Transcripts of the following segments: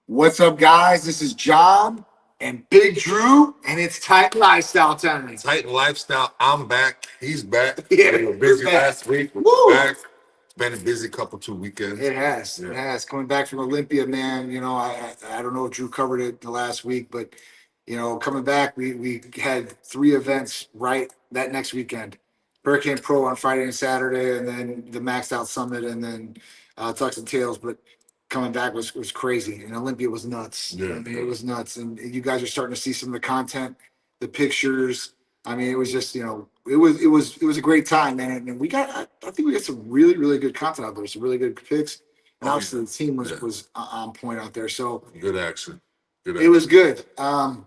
What's up, guys? This is John and Big Dru, and it's Tight Lifestyle time. Titan Lifestyle. I'm back. He's back. Yeah, We were busy we're back. last week. We're Woo! back. It's been a busy couple 2 weekends. It has. Yeah. It has. Coming back from Olympia, man. I don't know if Drew covered it the last week, but coming back, we had 3 events right that next weekend. Hurricane Pro on Friday and Saturday, and then the Maxed Out Summit, and then Tucks and Tails. But coming back was crazy, and Olympia was nuts. Yeah. I mean, it was nuts, and you guys are starting to see some of the content, the pictures. I mean, it was just it was a great time, man. And I think we got some really good content out there, some really good picks, and obviously the team was on point out there. So Good action. it was good. I'm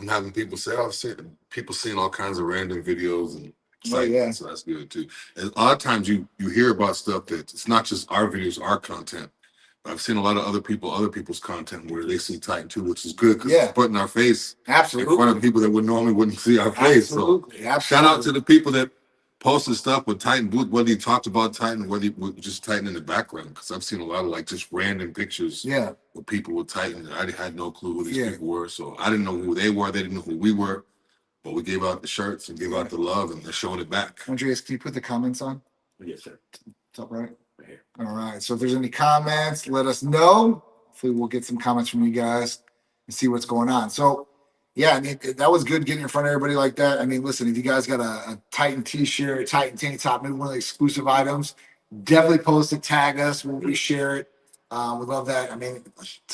having people say, I've seen people seeing all kinds of random videos and sites, yeah. so that's good too. And a lot of times you hear about stuff that it's not just our videos, our content. I've seen a lot of other people's content where they see Titan too, which is good because it's putting our face Absolutely. in front of people that would normally wouldn't see our face. Absolutely. So shout out to the people that posted stuff with Titan booth, whether you talked about Titan, whether you just Titan in the background, because I've seen a lot of like just random pictures with people with Titan that I had no clue who these people were. So I didn't know who they were, they didn't know who we were, but we gave out the shirts and gave out the love, and they're showing it back. Andreas, can you put the comments on? Yes, sir. Top right. Right here. All right. So if there's any comments, let us know. Hopefully we'll get some comments from you guys and see what's going on. So yeah, I mean, that was good getting in front of everybody like that. I mean, listen, if you guys got a Titan t-shirt, a Titan tank top, maybe one of the exclusive items, definitely post it, tag us, we'll reshare it. We love that. I mean,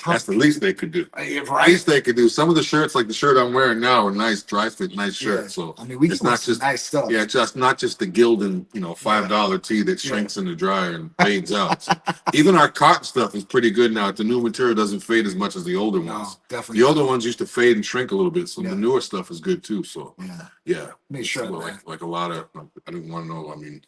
that's the least they could do. Right? Least they could do. Some of the shirts, like the shirt I'm wearing now, are nice, dry fit, nice shirts. So I mean, we it's not just nice stuff. Yeah, just not just the Gildan, $5 tee that shrinks in the dryer and fades out. So even our cotton stuff is pretty good now. The new material doesn't fade as much as the older ones. Definitely. The older ones used to fade and shrink a little bit, so the newer stuff is good too. So Make sure like a lot of, I didn't want to know. I mean,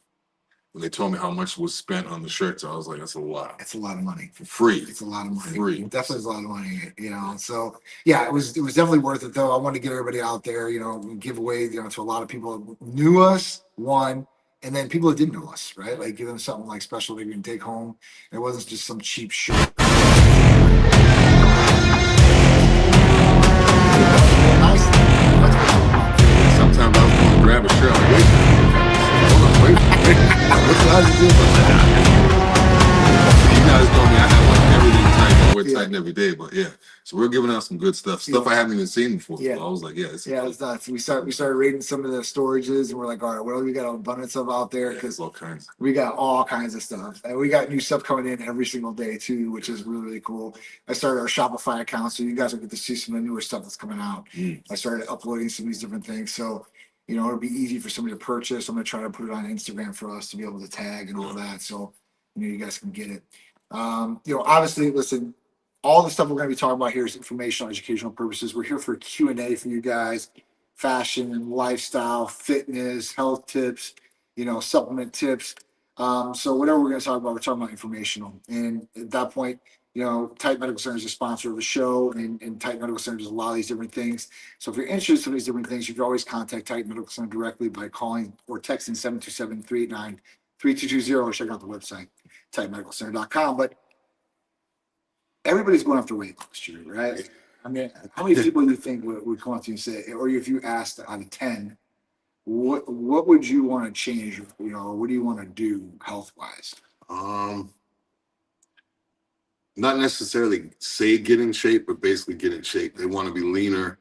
when they told me how much was spent on the shirts, I was like, that's a lot. It's a lot of money. For free. It's a lot of money. Free. Definitely is a lot of money, So yeah, it was definitely worth it though. I want to get everybody out there, give away, to a lot of people who knew us, one, and then people that didn't know us, right? Like give them something like special they can take home. It wasn't just some cheap shirt. Sometimes I was going to grab a shirt like, wait, what's the hell you doing? You guys know me, I have like everything tight. I wear Titan every day, but so we're giving out some good stuff I haven't even seen before. So I was like, it's nuts. We started rating some of the storages, and we're like, all right, what do we got an abundance of out there? Because all kinds. We got all kinds of stuff, and we got new stuff coming in every single day too, which is really cool. I started our Shopify account, so you guys will get to see some of the newer stuff that's coming out. I started uploading some of these different things, so it'll be easy for somebody to purchase. I'm gonna try to put it on Instagram for us to be able to tag and all that, so you guys can get it. Obviously, listen, all the stuff we're going to be talking about here is informational, educational purposes. We're here for Q&A for you guys, fashion and lifestyle, fitness, health tips, supplement tips. So whatever we're going to talk about, we're talking about informational. And at that point, Titan Medical Center is a sponsor of the show, and Titan Medical Center does a lot of these different things. So if you're interested in these different things, you can always contact Titan Medical Center directly by calling or texting 727-389-3220 or check out the website, TitanMedicalCenter.com. But everybody's going after weight loss, right? I mean, how many people do you think would come up to you and say, or if you asked out of 10, what would you want to change? What do you want to do health wise? Not necessarily say get in shape, but basically get in shape. They want to be leaner.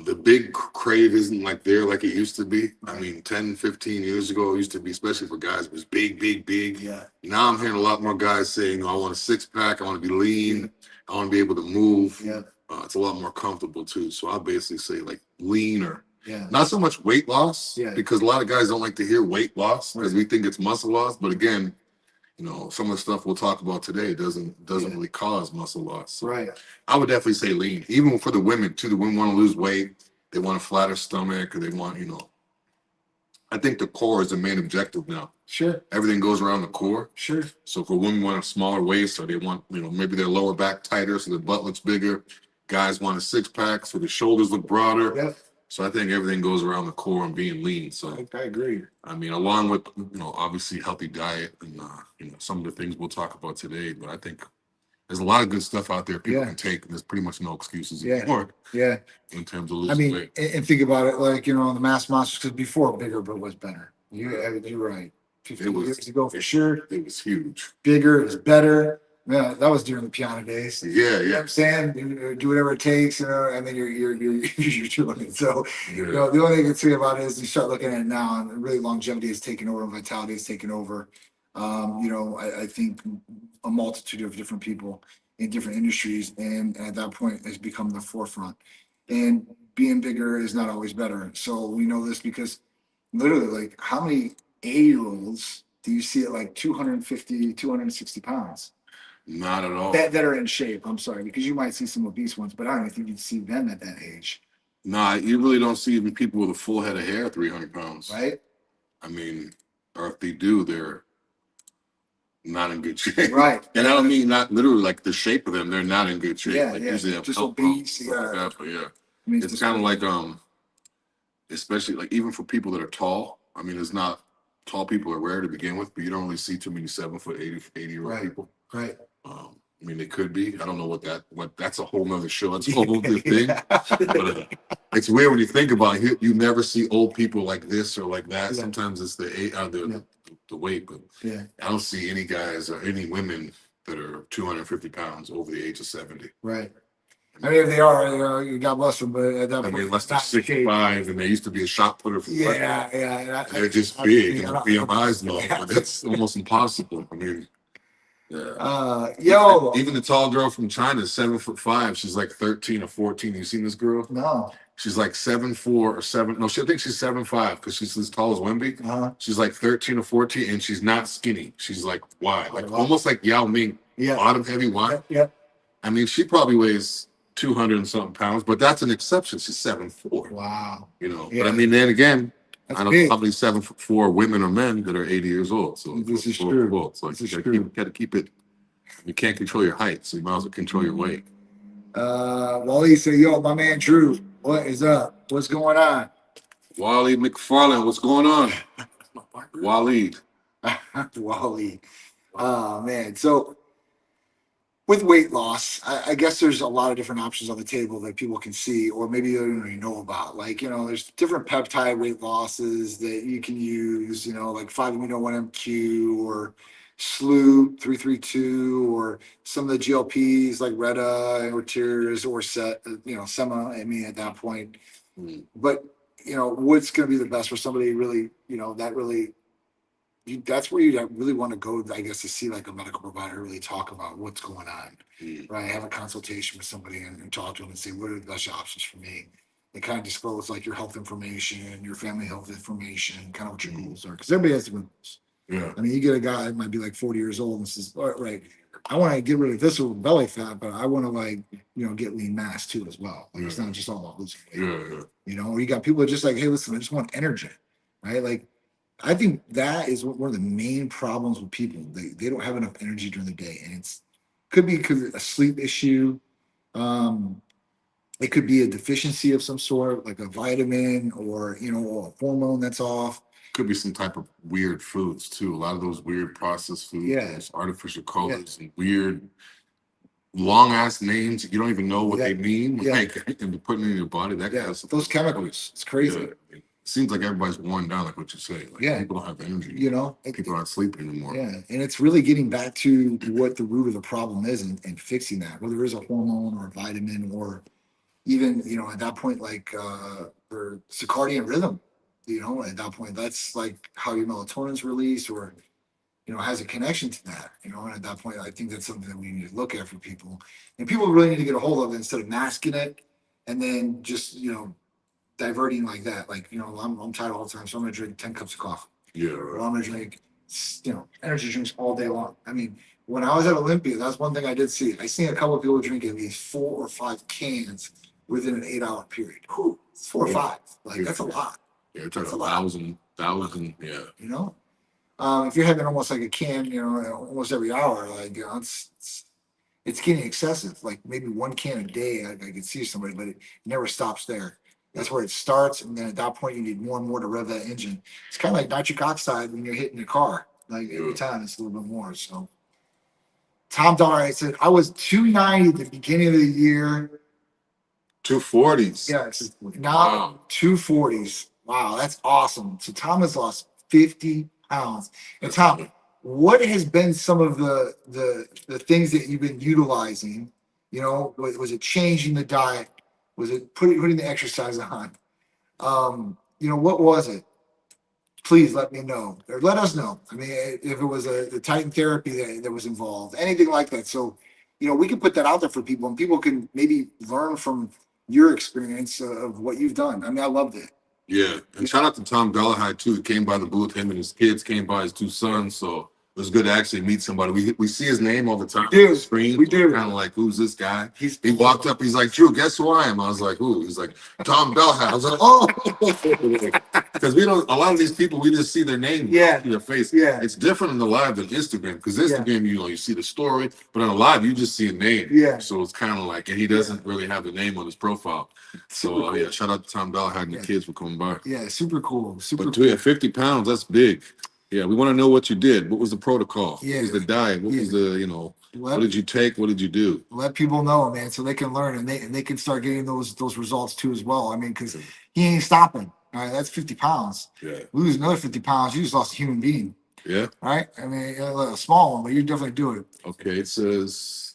The big crave isn't like it used to be. I mean, 10, 15 years ago, it used to be, especially for guys, it was big. Yeah. Now I'm hearing a lot more guys saying, I want a 6-pack, I want to be lean, I want to be able to move. Yeah. It's a lot more comfortable too. So I'll basically say like leaner. Yeah. Not so much weight loss, because a lot of guys don't like to hear weight loss because we think it's muscle loss. But again, some of the stuff we'll talk about today doesn't really cause muscle loss. So right. I would definitely say lean. Even for the women too. The women want to lose weight. They want a flatter stomach, or they want, I think the core is the main objective now. Sure. Everything goes around the core. Sure. So for women want a smaller waist, or they want, maybe their lower back tighter so their butt looks bigger. Guys want a 6-pack so the shoulders look broader. Yep. So I think everything goes around the core and being lean. So I agree. I mean, along with, obviously healthy diet and, some of the things we'll talk about today, but I think there's a lot of good stuff out there people can take, and there's pretty much no excuses anymore. Yeah. In terms of losing weight. And think about it, like, you know, the mass monsters, because before bigger but was better. You're right. 50 years ago for sure. It was huge. Bigger is better. Yeah, that was during the piano days. Yeah, You know what I'm saying? Do whatever it takes, you know, and then you're doing it. So, you know, the only thing I can say about it is you start looking at it now, and really longevity is taking over, vitality is taking over. You know, I think a multitude of different people in different industries, and at that point has become the forefront. And being bigger is not always better. So we know this because literally, like, how many 80-year-olds do you see at like 250, 260 pounds? Not at all. That are in shape. I'm sorry, because you might see some obese ones, but I don't even think you'd see them at that age. Nah, you really don't see even people with a full head of hair 300 pounds. Right? I mean, or if they do, they're not in good shape. Right. And I don't mean not literally like the shape of them, they're not in good shape. Yeah, like yeah. usually have Just health obese. problems, Yeah. but yeah. I mean, It's kind of like especially like even for people that are tall. I mean, it's not tall people are rare to begin with, but you don't really see too many 7'8", 80-year-old people. Right. I mean, they could be. I don't know what that's a whole nother show. That's a whole other thing. But it's weird when you think about it. You never see old people like this or like that. Yeah. Sometimes it's the weight, but I don't see any guys or any women that are 250 pounds over the age of 70. Right. I mean, if they are, you know, God bless them, but at that point, unless they're 65 and they used to be a shot putter for they're just big and the BMI's low, but that's almost impossible. I mean, even the tall girl from China is 7'5". She's like 13 or 14. You seen this girl? No. She's like 7'4" or 7. No, I think she's 7'5" because she's as tall as Wemby. She's like 13 or 14, and she's not skinny. She's like wide, like almost like Yao Ming. Bottom heavy wide. I mean, she probably weighs 200 and something pounds, but that's an exception. She's 7'4". Wow. You know, but I mean, then again, I don't know how many 7'4" women or men that are 80 years old. So this is true. So you got to keep it. You can't control your height, so you might as well control your weight. Wally said, "Yo, my man Drew, what is up? What's going on?" Wally McFarland, what's going on? Wally. Wally. Oh man. So with weight loss, I guess there's a lot of different options on the table that people can see, or maybe they don't even know about. Like, you know, there's different peptide weight losses that you can use, you know, like 5-amino-1-MQ or SLU 332, or some of the GLPs like Reta or Tears or Sema. I mean, at that point, but you know, what's going to be the best for somebody really, you know, that really. That's where you really want to go, I guess, to see like a medical provider, really talk about what's going on, right? Have a consultation with somebody and talk to them and say, what are the best options for me? They kind of disclose like your health information, your family health information, kind of what your goals are. Because everybody has different goals. Yeah. I mean, you get a guy that might be like 40 years old and says, all right, I want to get rid of visceral belly fat, but I want to like, you know, get lean mass too as well. Like it's not just all about losing weight. You know, or you got people that are just like, hey, listen, I just want energy, right? Like, I think that is one of the main problems with people. They don't have enough energy during the day, and could be because of a sleep issue. It could be a deficiency of some sort, like a vitamin or, you know, a hormone that's off. Could be some type of weird foods too. A lot of those weird processed foods, those artificial colors and weird long ass names. You don't even know what they mean. Like, and to put it in your body, that has those chemicals. It's crazy. Seems like everybody's worn down, like what you say. Like people don't have energy. You know, people aren't sleeping anymore. Yeah, and it's really getting back to what the root of the problem is and fixing that. Whether it's a hormone or a vitamin, or even, you know, at that point, like for circadian rhythm, you know, at that point, that's like how your melatonin's released, or, you know, has a connection to that. You know, and at that point, I think that's something that we need to look at for people, and people really need to get a hold of it instead of masking it and then just, you know, diverting like that. Like, you know, I'm tired all the time, so I'm gonna drink 10 cups of coffee. Or I'm gonna drink, you know, energy drinks all day long. I mean, when I was at Olympia, that's one thing I did see. I seen a couple of people drink at least 4 or 5 cans within an 8-hour period. Whew, it's 4 or 5. Like, that's a lot. Yeah, it's like a thousand. Yeah. You know, if you're having almost like a can, you know, almost every hour, like, you know, it's getting excessive. Like maybe 1 can a day, I could see somebody, but it never stops there. That's where it starts, and then at that point, you need more and more to rev that engine. It's kind of like nitric oxide when you're hitting your car. Like every time, it's a little bit more. So, Tom Dollar, I said I was 290 at the beginning of the year. 240s. Yes. Now 240s. Wow, that's awesome. So Tom has lost 50 pounds. And Tom, what has been some of the things that you've been utilizing? You know, was it changing the diet? Was it putting the exercise on? You know, what was it? Please let me know, or let us know. I mean, if it was the Titan therapy that was involved, anything like that. So, you know, we can put that out there for people, and people can maybe learn from your experience of what you've done. I mean, I loved it. Yeah, and shout out to Tom Dollar too. He came by the booth. Him and his kids came by, his two sons. So it was good to actually meet somebody. We see his name all the time on the screen. We do. Kind of like, who's this guy? He walked up. He's like, Drew, guess who I am? I was like, who? He's like, Tom Dollar. I was like, oh, because we don't. A lot of these people, we just see their name, in their face. Yeah, it's different in the live than Instagram. Because Instagram, you know, you see the story, but on the live, you just see a name. Yeah. So it's kind of like, and he doesn't really have a name on his profile. So cool. Yeah, shout out to Tom Dollar and the kids for coming by. Yeah, super cool. But cool. 50 pounds, that's big. Yeah, we want to know what you did. What was the protocol? Yeah. What was the diet? What was the, you know, what did you take? What did you do? Let people know, man, so they can learn and they can start getting those results too as well. I mean, because he ain't stopping. All right, that's 50 pounds. Yeah. Lose another 50 pounds, you just lost a human being. Yeah. All right. I mean, a small one, but you definitely do it. Okay, it says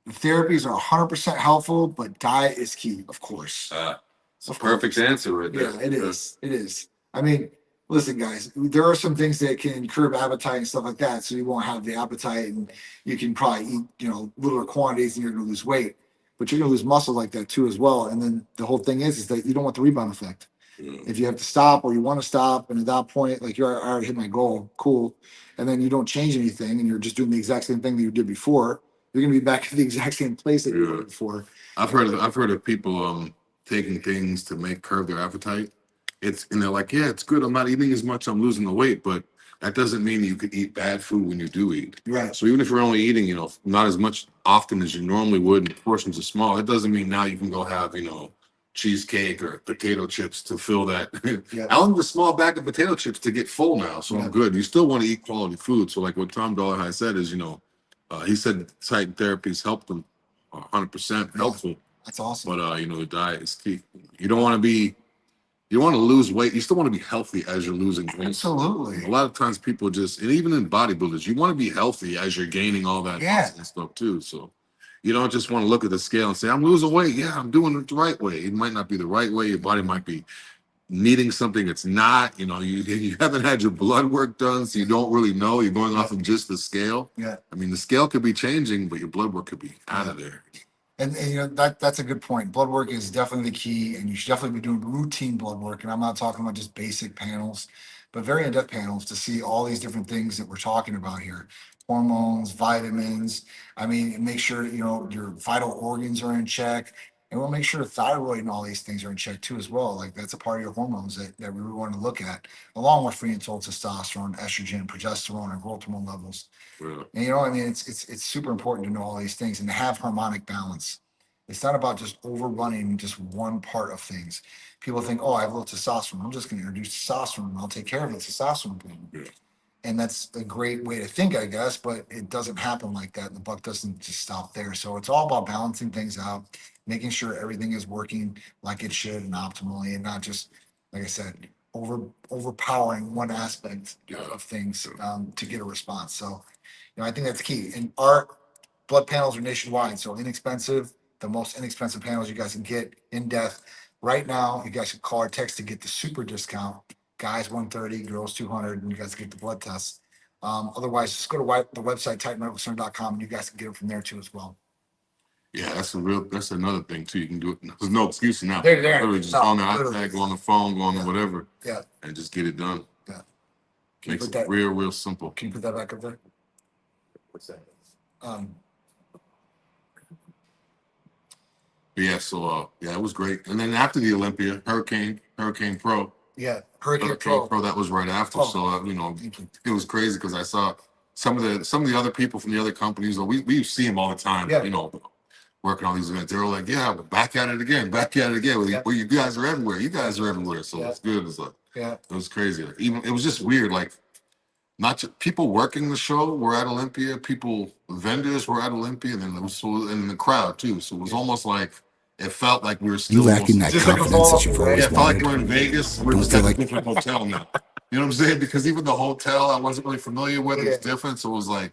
the therapies are 100% helpful, but diet is key, of course. It's a perfect answer right there. Yeah, it is. It is. I mean, listen, guys, there are some things that can curb appetite and stuff like that, so you won't have the appetite, and you can probably eat, you know, littler quantities, and you're going to lose weight, but you're going to lose muscle like that too as well. And then the whole thing is that you don't want the rebound effect. If you have to stop or you want to stop, and at that point, like I already hit my goal, cool, and then you don't change anything, and you're just doing the exact same thing that you did before, you're going to be back at the exact same place that you were before. I've heard of people taking things to curb their appetite. And they're like, yeah, it's good. I'm not eating as much. I'm losing the weight, but that doesn't mean you could eat bad food when you do eat. Right. So even if you're only eating, you know, not as much often as you normally would, and portions are small, it doesn't mean now you can go have, you know, cheesecake or potato chips to fill that. Yeah. I don't need a small bag of potato chips to get full now, so I'm good. You still want to eat quality food. So like what Tom Dollar has said is, you know, he said Titan therapies helped them 100% helpful. That's awesome. But you know, the diet is key. You don't want to lose weight. You still want to be healthy as you're losing weight. Absolutely. A lot of times people just, and even in bodybuilders, you want to be healthy as you're gaining all that muscle and stuff too. So you don't just want to look at the scale and say, I'm losing weight. Yeah, I'm doing it the right way. It might not be the right way. Your body might be needing something it's not. You know, you haven't had your blood work done, so you don't really know. You're going off of just the scale. Yeah. I mean, the scale could be changing, but your blood work could be out of there. And you know, that's a good point. Blood work is definitely the key, and you should definitely be doing routine blood work. And I'm not talking about just basic panels, but very in-depth panels to see all these different things that we're talking about here. Hormones, vitamins. I mean, make sure, you know, your vital organs are in check. And we'll make sure thyroid and all these things are in check too as well. Like that's a part of your hormones that we really want to look at, along with free and total testosterone, estrogen, progesterone, and growth hormone levels. Yeah. And you know, I mean, it's super important to know all these things and to have harmonic balance. It's not about just overrunning just one part of things. People think, oh, I have low testosterone. I'm just going to introduce testosterone and I'll take care of the testosterone problem. Yeah. And that's a great way to think, I guess, but it doesn't happen like that. The buck doesn't just stop there. So it's all about balancing things out, making sure everything is working like it should and optimally, and not just, like I said, overpowering one aspect of things to get a response. So, you know, I think that's key. And our blood panels are nationwide, so inexpensive, the most inexpensive panels you guys can get in depth. Right now, you guys can call or text to get the super discount. Guys 130, girls 200, and you guys get the blood tests. Otherwise, just go to the website, titanmedicalcenter.com, and you guys can get it from there too as well. Yeah, that's another thing too. You can do it. There's no excuse now. There. Literally just on the iPad, go on the phone, go on whatever. Yeah. And just get it done. Yeah. Makes it real simple. Can you put that back up there? What's that? Yeah, so it was great. And then after the Olympia, Hurricane Pro. Yeah, Hurricane Pro. That was right after. So you know, it was crazy because I saw some of the other people from the other companies. We see them all the time. Yeah. You know, working on these events. They were like, yeah, but back at it again. Well, you guys are everywhere. So it's good. It's like, it was crazy. Like, even it was just weird. Like not just people working the show were at Olympia, vendors were at Olympia, and then in the crowd too. So it was almost like it felt like we were still You lacking that just like a confidence that you've ball, always yeah, it felt like wanted. we're in Vegas. We're Don't just feel at a like different hotel now. You know what I'm saying? Because even the hotel I wasn't really familiar with. It was different. So it was like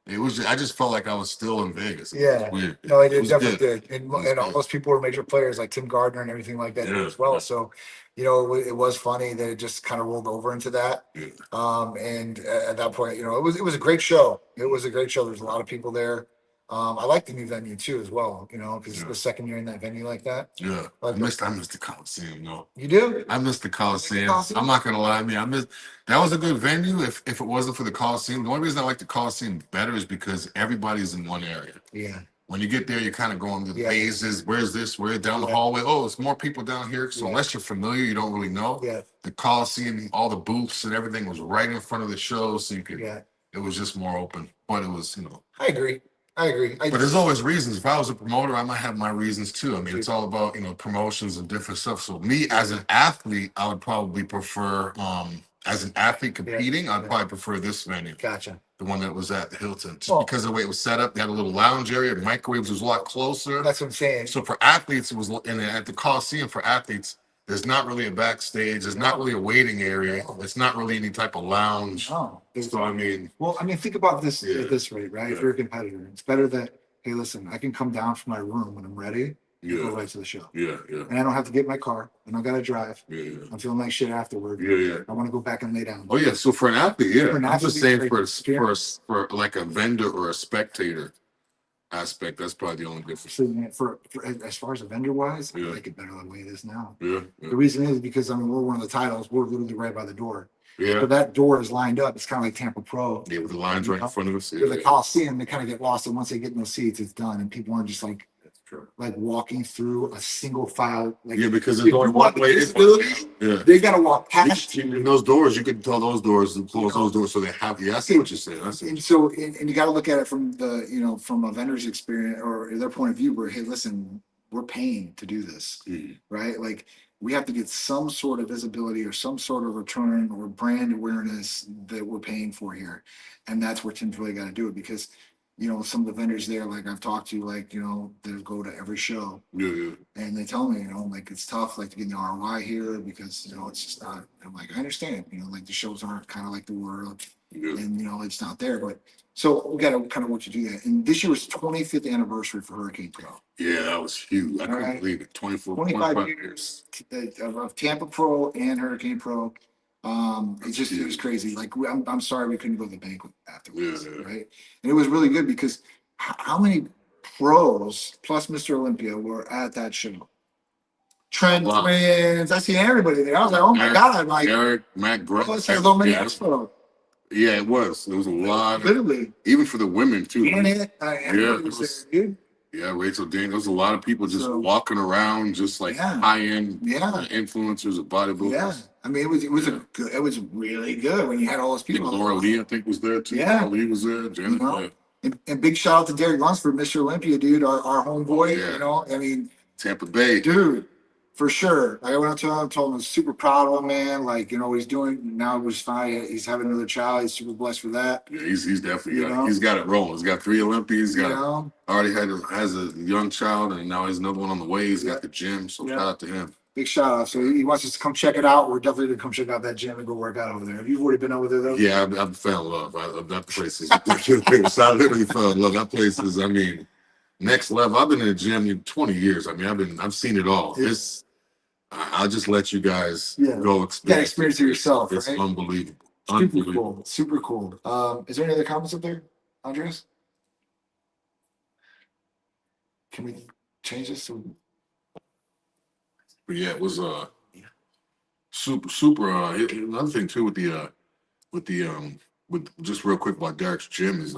I just felt like I was still in Vegas. It was weird. No, it was definitely good. did. And all those people were major players like Tim Gardner and everything like that as well. Yeah. So, you know, it was funny that it just kind of rolled over into that. Yeah. And at that point, you know, it was a great show. It was a great show. There's a lot of people there. I like the new venue too as well, you know, because it's the second year in that venue like that. Yeah. Like, I missed the Coliseum, no. You do? I missed the Coliseum. I'm not gonna lie, I missed that was a good venue if it wasn't for the Coliseum. The only reason I like the Coliseum better is because everybody's in one area. Yeah. When you get there, you're kind of going to the mazes. Where's this? Where's down the hallway? Oh, it's more people down here. So unless you're familiar, you don't really know. Yeah. The Coliseum, all the booths and everything was right in front of the show, so you could. Yeah. It was just more open, but it was, you know. I agree. But there's always reasons. If I was a promoter, I might have my reasons too. I mean, it's all about, you know, promotions and different stuff. So me as an athlete, I would probably prefer, as an athlete competing, I'd probably prefer this venue. Gotcha. The one that was at the Hilton, just because of the way it was set up. They had a little lounge area. The microwaves was a lot closer. That's what I'm saying. So for athletes, it was, and at the Coliseum for athletes, there's not really a backstage. There's not really a waiting area. It's not really any type of lounge. Oh, so I mean, think about this this way, right? If you're a competitor, it's better that, hey, listen, I can come down from my room when I'm ready. Go right to the show. Yeah. And I don't have to get in my car. I don't gotta drive. Yeah. I'm feeling like shit afterward. Yeah. I want to go back and lay down. Oh yeah. So for an athlete, I'm just saying for like a vendor or a spectator aspect, that's probably the only difference. So for as far as a vendor wise, I like it better the way it is now. Yeah. The reason is because I mean we're one of the titles. We're literally right by the door. Yeah. So that door is lined up. It's kind of like Tampa Pro. Yeah, with the lines right in front of us. Yeah. The Coliseum, they kind of get lost, and once they get in those seats, it's done, and people aren't just like walking through a single file. Like, because there's only one way. They gotta walk past in those doors. You can tell those doors and close those doors so they have. Yeah, I see what you're saying. And so, and you got to look at it from the, you know, from a vendor's experience or their point of view. Where, hey, listen, we're paying to do this, right? Like we have to get some sort of visibility or some sort of return or brand awareness that we're paying for here, and that's where Tim's really got to do it because. You know, some of the vendors there, like I've talked to, like, you know, they go to every show. Yeah. And they tell me, you know, like it's tough, like to get the ROI here because, you know, it's just not, I'm like, I understand, you know, like the shows aren't kind of like the world and, you know, it's not there. But so we got to kind of work to do that. And this year was 25th anniversary for Hurricane Pro. Yeah, that was huge. I couldn't believe it. 25 years of Tampa Pro and Hurricane Pro. It was crazy. Like I'm sorry we couldn't go to the banquet afterwards, right? And it was really good because how many pros plus Mr. Olympia were at that show? Trent Twins, I see everybody there. I was like, oh my god, I'm like Eric, Matt Grubb. It's like a little mini expo. Yeah, it was. There was a lot. Literally, even for the women too. Dude. Yeah, Rachel Dane. There's a lot of people just walking around, just like high-end influencers of bodybuilders. Yeah, I mean, it was really good when you had all those people. Laura Lee, I think, was there too. Yeah, Laura Lee was there. Janet, you know? And big shout out to Derek Lunsford, Mr. Olympia, dude, our homeboy. You know, I mean, Tampa Bay, dude. For sure. I went up to him, told him I was super proud of him, man. Like, you know, he's doing now, it was fine. He's having another child. He's super blessed for that. Yeah, he's definitely he's got it rolling. He's got 3 Olympics. Already has a young child, and now he's another one on the way. He's got the gym. So shout out to him. Big shout out. So he wants us to come check it out. We're definitely gonna come check out that gym and go work out over there. Have you already been over there though? Yeah, I fell in love. That place is I literally fell in love. That place is, I mean, next level. I've been in the gym 20 years. I mean, I've seen it all. I'll just let you guys go experience it yourself. It's right? unbelievable. Super cool. Is there any other comments up there, Andres? Can we change this to? But yeah, it was super. Another thing too with just real quick about Derek's gym is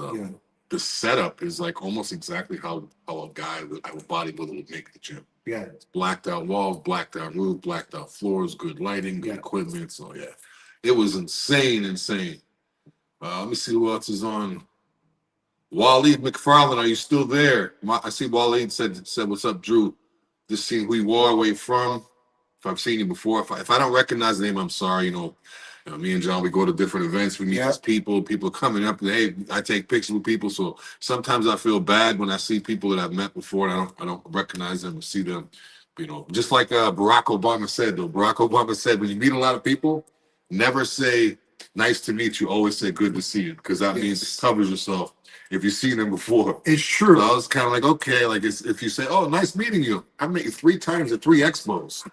the setup is like almost exactly how a bodybuilder would make the gym. Yeah, it's blacked out walls, blacked out roof, blacked out floors, good lighting, good equipment. So it was insane. Let me see who else is on. Waleed McFarland, are you still there? I see Waleed said what's up, Drew. Just seeing who you are, where you from. If I've seen you before, if I don't recognize the name, I'm sorry. You know, Me and John, we go to different events. We meet these people coming up. And, hey, I take pictures with people. So sometimes I feel bad when I see people that I've met before and I don't recognize them or see them. Just like Barack Obama said, though. Barack Obama said, when you meet a lot of people, never say nice to meet you. Always say good to see you, because that means it covers yourself if you've seen them before. It's true. So I was kind of like, okay, like if you say, oh, nice meeting you. I met you 3 times at 3 expos.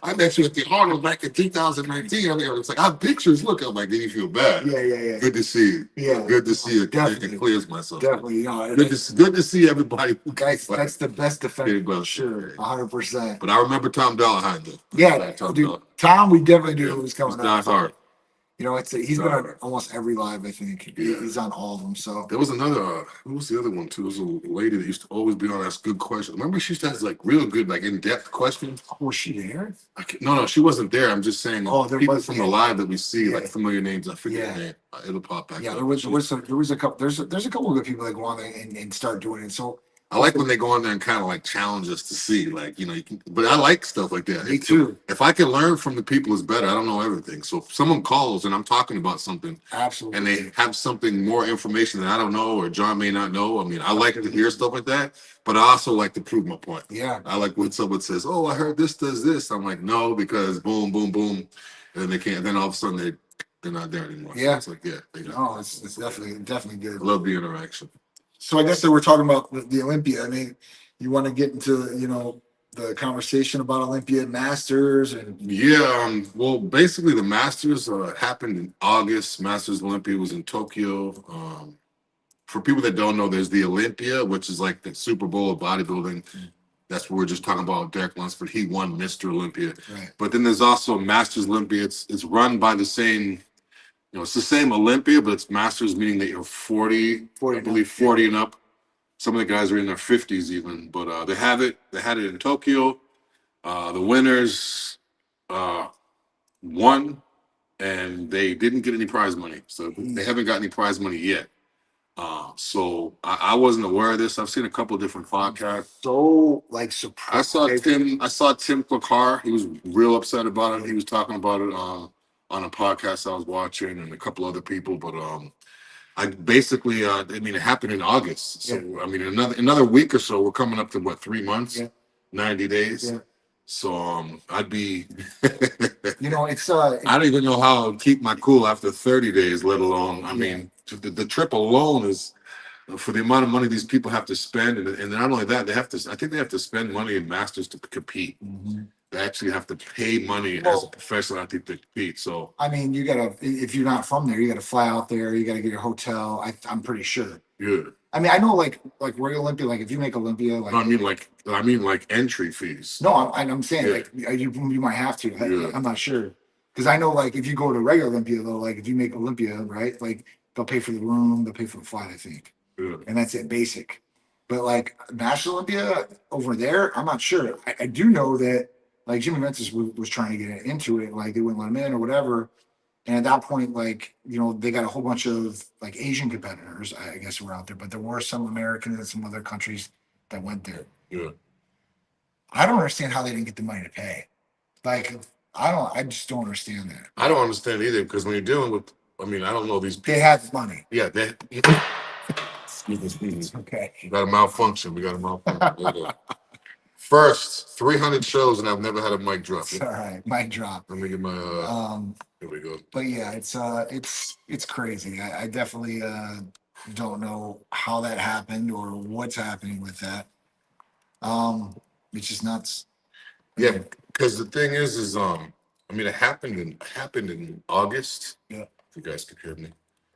I met you at the Arnold back in 2019. I mean, it's like, I have pictures. Look, I'm like, then you feel bad. Yeah. Good to see you. Yeah. Good to see you. Definitely. It clears myself. Definitely. Good to see everybody. That's the best defense. Sure. 100%. But I remember Tom Dollarhine, though. Yeah. Tom, we definitely knew who was coming up. Not hard. He's been on almost every live, I think. He's on all of them. So there was another, who was the other one too? There was a lady that used to always be on, ask good questions. Remember, she used to ask like real good, like in-depth questions. Was she there? No, she wasn't there. I'm just saying, there people was, from the live that we see, like familiar names. I forget the name. It'll pop back. Yeah, there was a couple. There's a couple of good people that go on there and start doing it. So I like when they go on there and kind of like challenge us to see, like, but I like stuff like that. Me too. If I can learn from the people, it's better. I don't know everything. So if someone calls and I'm talking about something, absolutely, and they have something more information that I don't know or John may not know, I mean, I like to hear stuff like that, but I also like to prove my point. Yeah. I like when someone says, oh, I heard this does this. I'm like, no, because boom, boom, boom. And then they can't, then all of a sudden they're not there anymore. Yeah. So it's like, it's definitely good. I love the interaction. So I guess that we're talking about the Olympia. I mean, you want to get into, the conversation about Olympia Masters and well, basically the Masters happened in August. Masters Olympia was in Tokyo. For people that don't know, there's the Olympia, which is like the Super Bowl of bodybuilding. That's what we're just talking about. Derek Lunsford, he won Mr. Olympia. Right. But then there's also Masters Olympia. It's run by the same. It's the same Olympia, but it's Masters, meaning that you're 40 I believe 40 and up. Some of the guys are in their 50s even, but they had it in Tokyo. The winners won, and they didn't get any prize money. So they haven't got any prize money yet. So I wasn't aware of this. I've seen a couple of different podcasts. So surprised. I saw Tim Clark. He was real upset about it. He was talking about it on a podcast I was watching, and a couple other people, but I basically it happened in August. So I mean, another week or so, we're coming up to what, 3 months, 90 days. Yeah. So I'd be it's I don't even know how I'll keep my cool after 30 days, let alone I mean the trip alone is for the amount of money these people have to spend, and not only that, I think they have to spend money in Masters to compete. Mm-hmm. They actually have to pay money as a professional athlete to compete. So I mean, you gotta, if you're not from there, you gotta fly out there. You gotta get your hotel. I'm pretty sure. Yeah. I mean, I know like Royal Olympia. Like if you make Olympia, like no, I mean like entry fees. No, I'm saying like you might have to. I'm not sure, because I know like if you go to regular Olympia though, like if you make Olympia, right, like they'll pay for the room, they'll pay for the flight, I think, and that's it, basic. But like National Olympia over there, I'm not sure. I do know that. Like Jimmy Mentis was trying to get into it, like they wouldn't let him in or whatever. And at that point, like, they got a whole bunch of like Asian competitors, I guess, who were out there, but there were some Americans and some other countries that went there. Yeah. I don't understand how they didn't get the money to pay. Like, I just don't understand that. I don't understand either, because when you're dealing with, I don't know these people. They have money. Yeah, excuse me. Okay. We got a malfunction. First 300 shows, and I've never had a mic drop. All right, mic drop. Let me get my. Here we go. But yeah, it's crazy. I definitely don't know how that happened or what's happening with that. It's just nuts. Yeah, because the thing is it happened in August. Yeah. If you guys could hear me,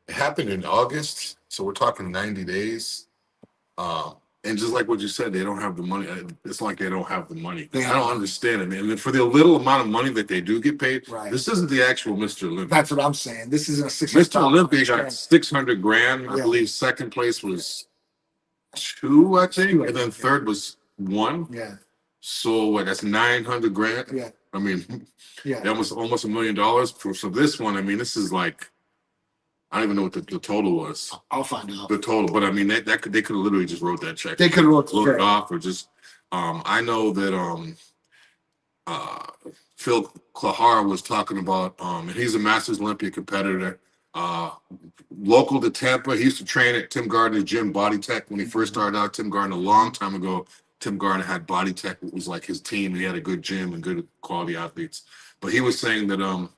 it happened in August. So we're talking 90 days. And just like what you said, they don't have the money. It's like they don't have the money. I don't understand it, man. And for the little amount of money that they do get paid, this isn't the actual Mr. Olympia. That's what I'm saying. This isn't a Mr. Olympia got 600 grand. I believe second place was 2, I think, and then third was 1. Yeah. So what? That's 900 grand. Yeah. I mean, yeah, almost $1 million. So this one, this is like. I don't even know what the total was. I'll find out the total, but they could have literally just wrote that check. They could have wrote it off, or just. I know that Phil Clahar was talking about, and he's a Masters Olympia competitor. Local to Tampa, he used to train at Tim Gardner's gym, Body Tech, when he first started out. Tim Gardner, a long time ago, Tim Gardner had Body Tech. It was like his team. He had a good gym and good quality athletes. But he was saying that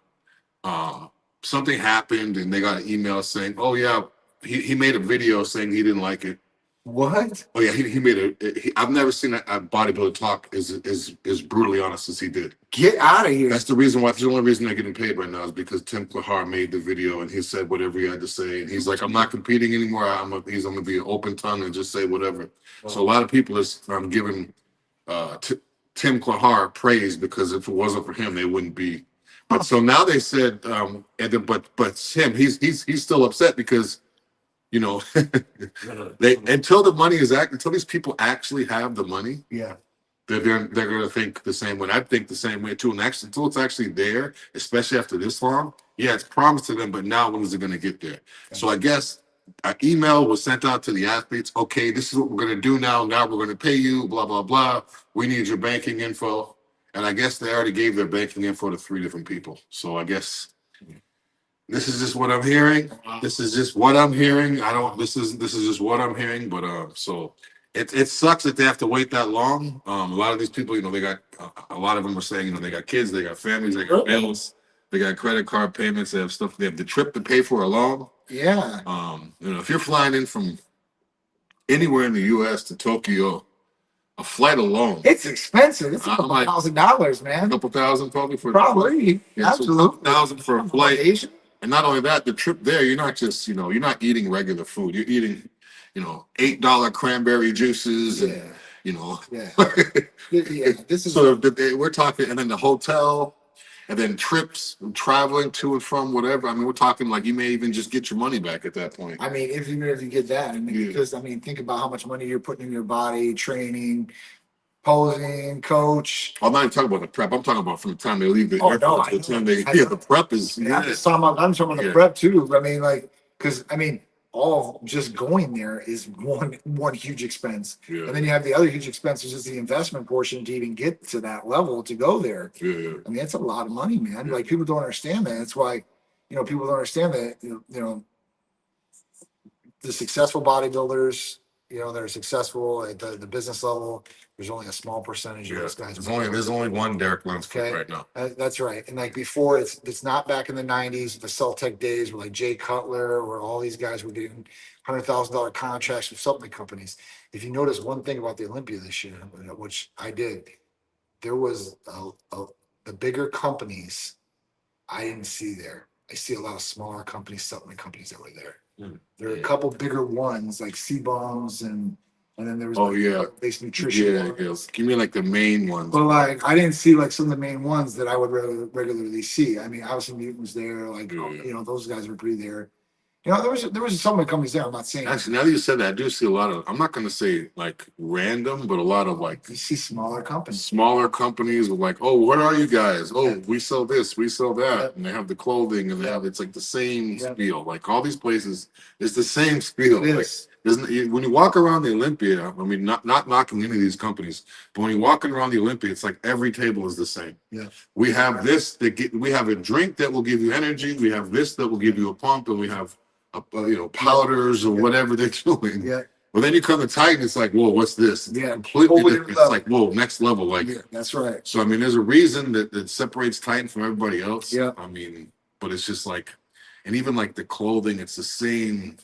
something happened and they got an email saying, oh yeah, he made a video saying he didn't like it. What? Oh yeah, he made I've never seen a bodybuilder talk as brutally honest as he did. Get out of here. That's the reason why. That's the only reason they're getting paid right now is because Tim Clahar made the video and he said whatever he had to say. And he's like, I'm not competing anymore. I'm gonna be an open tongue and just say whatever. So a lot of people is giving Tim Clahar praise because if it wasn't for him, they wouldn't be. But so now they said, but Tim, he's still upset because, you know, until the money is until these people actually have the money, yeah, they're gonna think the same way. I think the same way too. And actually, until it's actually there, especially after this long, yeah, it's promised to them. But now, when is it gonna get there? Okay. So I guess an email was sent out to the athletes. Okay, this is what we're gonna do now. Now we're gonna pay you. Blah blah blah. We need your banking info. And I guess they already gave their banking info to 3 different people. So I guess this is just what I'm hearing. This is just what I'm hearing. This is just what I'm hearing. But so it sucks that they have to wait that long. A lot of these people, you know, they got a lot of them are saying, you know, they got kids, they got families, they got bills, they got credit card payments, they have stuff, they have the trip to pay for alone. Yeah. You know, if you're flying in from anywhere in the US to Tokyo, a flight alone. It's expensive. It's a couple $1,000, man. A couple thousand probably for probably. Yeah, absolutely. So $1,000 for a flight. And not only that, the trip there, you're not just, you know, you're not eating regular food. You're eating, you know, $8 cranberry juices and, you know. Yeah. Yeah. This is so we're talking, and then the hotel, and then trips, traveling to and from whatever. I mean, we're talking like you may even just get your money back at that point. I mean, even if you get that, I mean, because I mean, think about how much money you're putting in your body, training, posing, coach. I'm not even talking about the prep. I'm talking about from the time they leave the airport to the time they the prep is. Yeah, I'm talking about the prep too. I mean, like, because I mean, all just going there is one huge expense, and then you have the other huge expense, which is the investment portion to even get to that level to go there. I mean, that's a lot of money, man. Like people don't understand that. That's why, you know, people don't understand that. You know, the successful bodybuilders, you know, they're successful at the business level. There's only a small percentage of those guys. There's only one Derek Lunsford right now. That's right. And like before, it's not back in the 90s, the Celtech days where like Jay Cutler, where all these guys were getting $100,000 contracts with supplement companies. If you notice one thing about the Olympia this year, which I did, there was the bigger companies I didn't see there. I see a lot of smaller companies, supplement companies that were there. There are a couple bigger ones like C-Bombs and then there was base nutrition. Give me like the main ones. But like I didn't see like some of the main ones that I would regularly see. I mean, obviously Mutant was there, like you know, those guys were pretty there. You know, there was some of the companies there. I'm not saying actually now that you said that, I do see a lot of, I'm not gonna say like random, but a lot of like you see smaller companies with like, oh, what are you guys? Oh, we sell this, we sell that, and they have the clothing and they have it's like the same spiel. Like all these places, it's the same spiel. Like, when you walk around the Olympia, I mean, not knocking any of these companies, but when you're walking around the Olympia, it's like every table is the same. Yeah. We have this we have a drink that will give you energy. We have this that will give you a pump, and we have you know, powders or whatever they're doing. Yeah. Well, then you come to Titan, it's like, whoa, what's this? It's completely different. It's like, whoa, next level. Like, that's right. So I mean, there's a reason that separates Titan from everybody else. Yeah. I mean, but it's just like, and even like the clothing, it's the same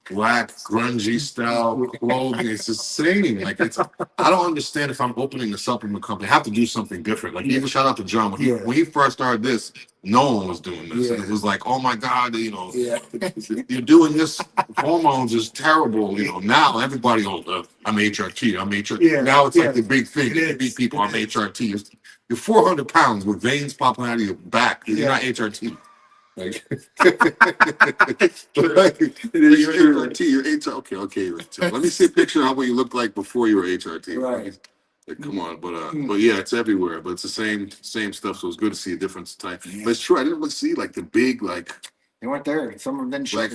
black grungy style clothing. It's the same. Like I don't understand if I'm opening a supplement company, I have to do something different. Like even shout out to John when he first started this, no one was doing this. And it was like, oh my God, you know, you're doing this. Hormones is terrible. You know, now everybody, I'm HRT. I'm HRT. Now it's like the big thing. Big people, I'm HRT. You're 400 pounds with veins popping out of your back. You're not HRT. Like, you're HRT, you're HRT. Okay. Let me see a picture of what you looked like before you were HRT. Right. Like, come on, but yeah, it's everywhere. But it's the same stuff. So it's good to see a difference in time. But it's true. I didn't really see like the big like. They weren't there. Some of them didn't show. Like,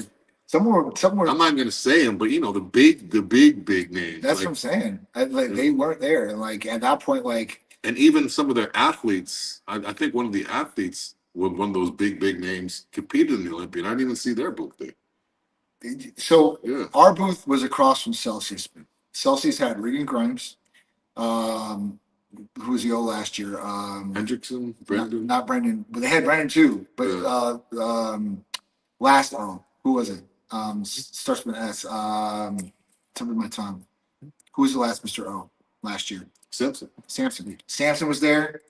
somewhere. I'm not gonna say them, but you know the big names. That's what I'm saying. They weren't there. Like at that point, like And even some of their athletes, I think one of the athletes, one of those big names, competed in the Olympia. I didn't even see their booth there. So our booth was across from Celsius. Celsius had Regan Grimes, who was the O last year. Hendrickson, Brendan. Not Brendan, but they had Brendan too. But last O, who was it? Starts with an S. Tip of my tongue. Who was the last Mr. O last year? Samson. Samson was there.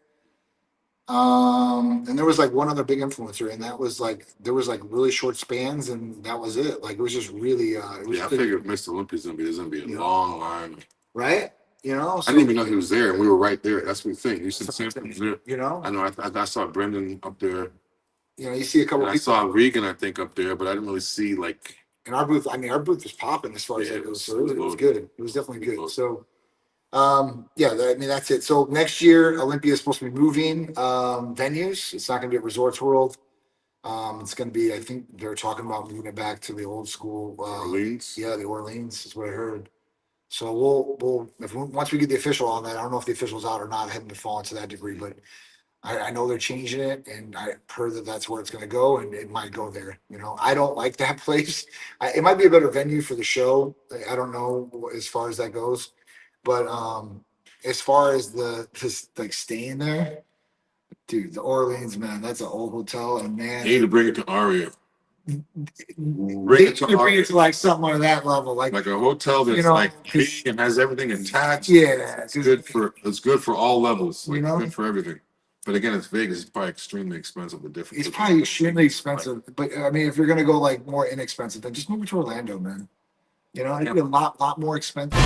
And there was like one other big influencer, and that was like there was like really short spans, and that was it. Like it was just really. It was I figured Mr. Olympia's there's gonna be a long line, right? You know, I didn't even know he was there, and we were right there. That's the thing. You said Samson was there. You know, I know. I saw Brendan up there. You know, you see a couple. I saw Regan, I think, up there, but I didn't really see like. In our booth, I mean, our booth was popping as far as that goes. So it was good. It was definitely good. So. I mean, that's it. So next year, Olympia is supposed to be moving venues. It's not going to be at Resorts World. It's going to be, I think they're talking about moving it back to the old school. Orleans? Yeah, the Orleans is what I heard. So once we get the official on that, I don't know if the official's out or not. I haven't been following to that degree, but I know they're changing it, and I heard that that's where it's going to go, and it might go there. You know, I don't like that place. It might be a better venue for the show. I don't know as far as that goes. But as far as just like staying there, dude, the Orleans, man, that's an old hotel, and man, you need to bring it to Aria. Bring it to like something on that level, like a hotel that's like big and has everything attached. Yeah, it's good for all levels. Like, good for everything. But again, it's Vegas. It's probably extremely expensive. It's probably extremely expensive. But I mean, if you're gonna go like more inexpensive, then just move it to Orlando, man. You know, it'd be a lot more expensive.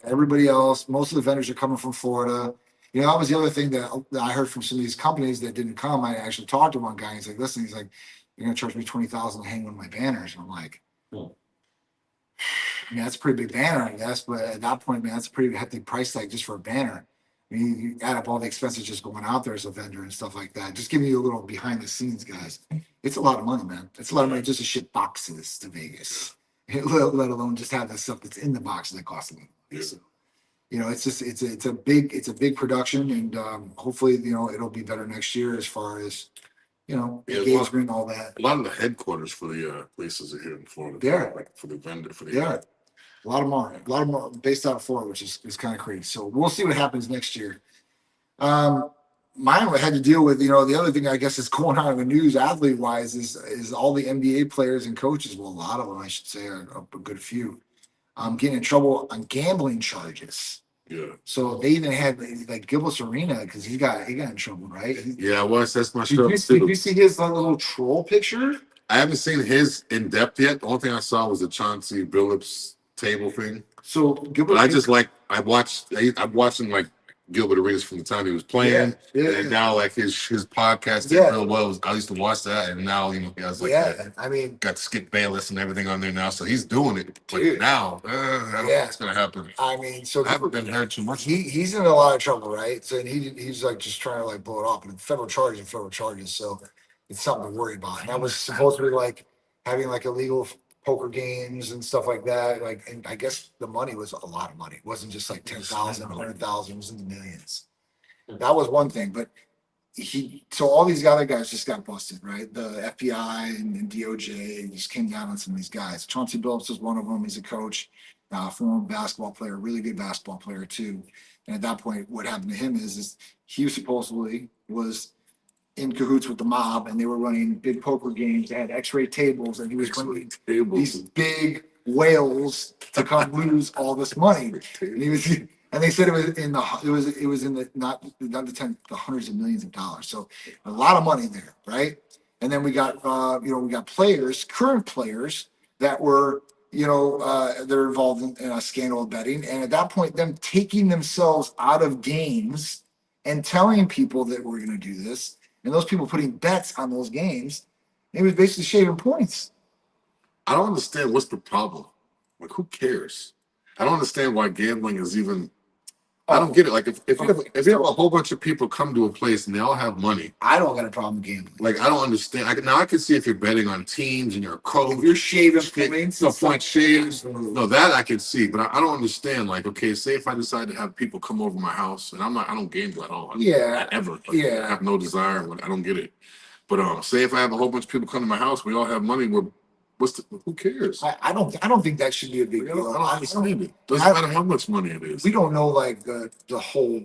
Everybody else, most of the vendors are coming from Florida. You know, that was the other thing that I heard from some of these companies that didn't come. I actually talked to one guy. He's like, "Listen, you're gonna charge me $20,000 to hang one of my banners." And I'm like, I mean, that's a pretty big banner, I guess. But at that point, man, that's a pretty hefty price tag just for a banner. I mean, you add up all the expenses just going out there as a vendor and stuff like that. Just giving you a little behind the scenes, guys. It's a lot of money, man. It's a lot of money just to ship boxes to Vegas. Let alone just have the stuff that's in the box that costs a lot. So, you know, it's a big production, and hopefully, you know, it'll be better next year as far as, you know, engagement and all that. A lot of the headquarters for the places are here in Florida. Yeah, like for the vendor for the a lot of more based out of Florida, which is kind of crazy. So we'll see what happens next year. Mine had to deal with, you know, the other thing I guess is going on in the news athlete wise is all the NBA players and coaches. Well, a lot of them, I should say, a good few, getting in trouble on gambling charges. Yeah. So they even had like Gilbert Arena because he got in trouble, right? That's my show. Did you see his little troll picture? I haven't seen his in depth yet. The only thing I saw was the Chauncey Billups table thing. So Gilbert, but I'm watching like Gilbert Arenas from the time he was playing, and now like his podcast real well. I used to watch that, and now you know he has like I mean, got Skip Bayless and everything on there now, so he's doing it. But now, I don't know what's gonna happen. I mean, so I haven't been heard too much. He's in a lot of trouble, right? So and he's like just trying to like blow it off, and federal charges, so it's something to worry about. And that was supposed to be like having like illegal poker games and stuff like that. Like, and I guess the money was a lot of money. It wasn't just like 10,000, 100,000. It was in the millions. That was one thing. But so all these other guys just got busted, right? The FBI and DOJ just came down on some of these guys. Chauncey Billups was one of them. He's a coach, former basketball player, really good basketball player too. And at that point, what happened to him is he supposedly was in cahoots with the mob, and they were running big poker games. They had X-ray tables, and he was running these big whales to come lose all this money. And they said it was in the not the hundreds of millions of dollars. So a lot of money there, right? And then we got players, current players that were they're involved in a scandal of betting, and at that point, them taking themselves out of games and telling people that we're going to do this. And those people putting bets on those games, it was basically shaving points. I don't understand what's the problem. Like, who cares? I don't understand why gambling is even I don't get it. Like if you have a whole bunch of people come to a place and they all have money, I don't got a problem gambling. like I don't understand. Now I can see if you're betting on teams and you're a coach, if you're shaving points, no point shaves. No, that I can see, but I don't understand. Like, okay, say if I decide to have people come over my house and I don't gamble at all. Yeah, ever. Like, yeah, I have no desire. I don't get it. But say if I have a whole bunch of people come to my house, we all have money. Who cares? I don't think that should be a big deal. I don't understand it. Doesn't matter how much money it is. We don't know like the whole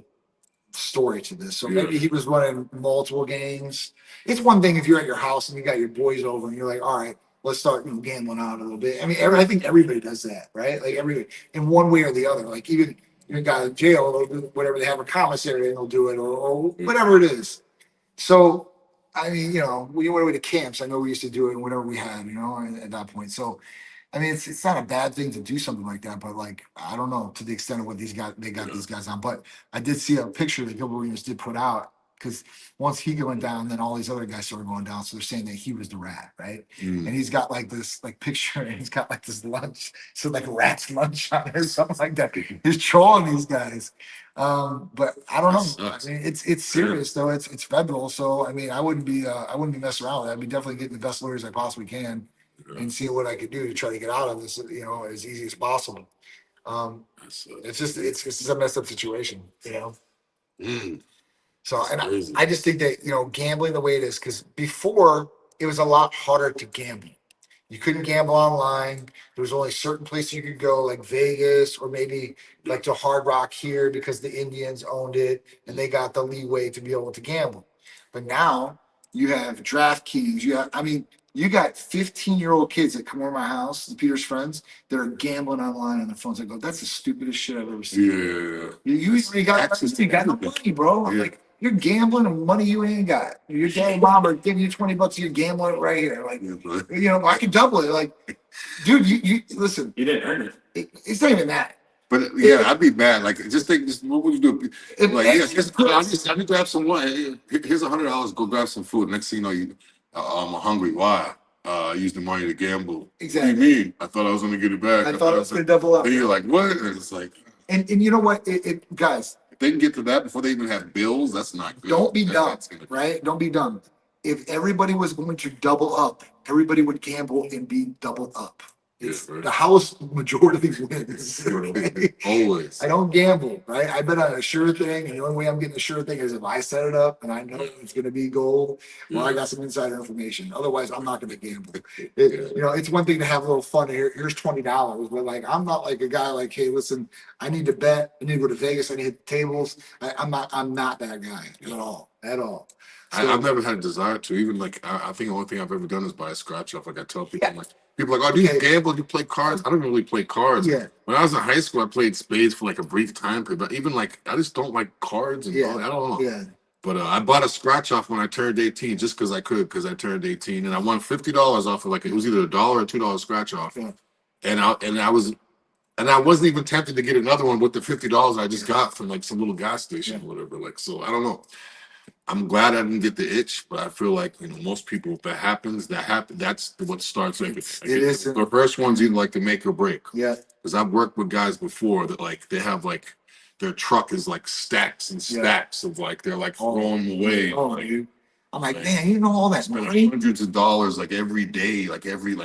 story to this. So maybe he was running multiple games. It's one thing if you're at your house and you got your boys over and you're like, all right, let's start gambling out a little bit. I mean, I think everybody does that, right? Like everybody in one way or the other. Like even a guy in jail, they'll do whatever, they have a commissary and they'll do it or whatever it is. So I mean, we went away to camps. I know we used to do it whenever we had, at that point. So I mean, it's not a bad thing to do something like that, but like I don't know to the extent of what these guys these guys on. But I did see a picture that Gilbert Arenas did put out because once he went down, then all these other guys started going down. So they're saying that he was the rat, right? And he's got like this picture, and he's got like this lunch, so like rat's lunch on it or something like that. He's trolling these guys. But I don't know. I mean, it's serious though. It's federal, so I mean, I wouldn't be messing around with that. I'd be definitely getting the best lawyers I possibly can. And see what I could do to try to get out of this, as easy as possible. It's just a messed up situation, So, and I just think that gambling the way it is, because before it was a lot harder to gamble. You couldn't gamble online. There was only certain places you could go, like Vegas or maybe like to Hard Rock here, because the Indians owned it and they got the leeway to be able to gamble. But now you have DraftKings. You got 15-year-old kids that come over my house, Peter's friends, that are gambling online on their phones. I go, that's the stupidest shit I've ever seen. Yeah. You got no money, bro. I'm like, you're gambling and money you ain't got. Your dad and mom are giving you $20, you're gambling it right here. Like, I could double it. Like, dude, you listen. You didn't earn it. It's not even that. But I'd be mad. Like, just what would you do? Like, I need to grab some lunch. Here's $100. Go grab some food. Next thing you know, I'm hungry. Why? I used the money to gamble. Exactly. What do you mean? I thought I was going to get it back. I thought I was going to double up. And you're like, what? And it's like, and you know what? Guys, if they can get to that before they even have bills, that's not good. Don't be dumb, right? Don't be dumb. If everybody was going to double up, everybody would gamble and be double up. It's the house majority wins. Okay? Always. I don't gamble, right? I bet on a sure thing, and the only way I'm getting a sure thing is if I set it up and I know it's going to be gold, or I got some insider information. Otherwise, I'm not going to gamble. It's one thing to have a little fun. Here's $20, but like I'm not like a guy like, hey, listen, I need to bet. I need to go to Vegas. I need to hit the tables. I'm not that guy at all. So, I've never had a desire to. Even like I think the only thing I've ever done is buy a scratch off. Like I tell people, people are like, oh, do you gamble? Do you play cards? I don't really play cards. Yeah. When I was in high school, I played spades for like a brief time period. But even like, I just don't like cards. And I don't know. Yeah. But I bought a scratch off when I turned 18, just because I could, because I turned 18, and I won $50 off of it was either $1 or $2 scratch off. Yeah. And I wasn't even tempted to get another one with the $50 I just got from like some little gas station or whatever. Like, so I don't know. I'm glad I didn't get the itch, but I feel like most people, if that happens, that's what starts everything. It is. The first one's either like to make or break. Yeah. Because I've worked with guys before that like they have like their truck is like stacks and stacks of like they're like throwing away. Oh, dude. I'm like, man, all that money, hundreds of dollars like every day, like every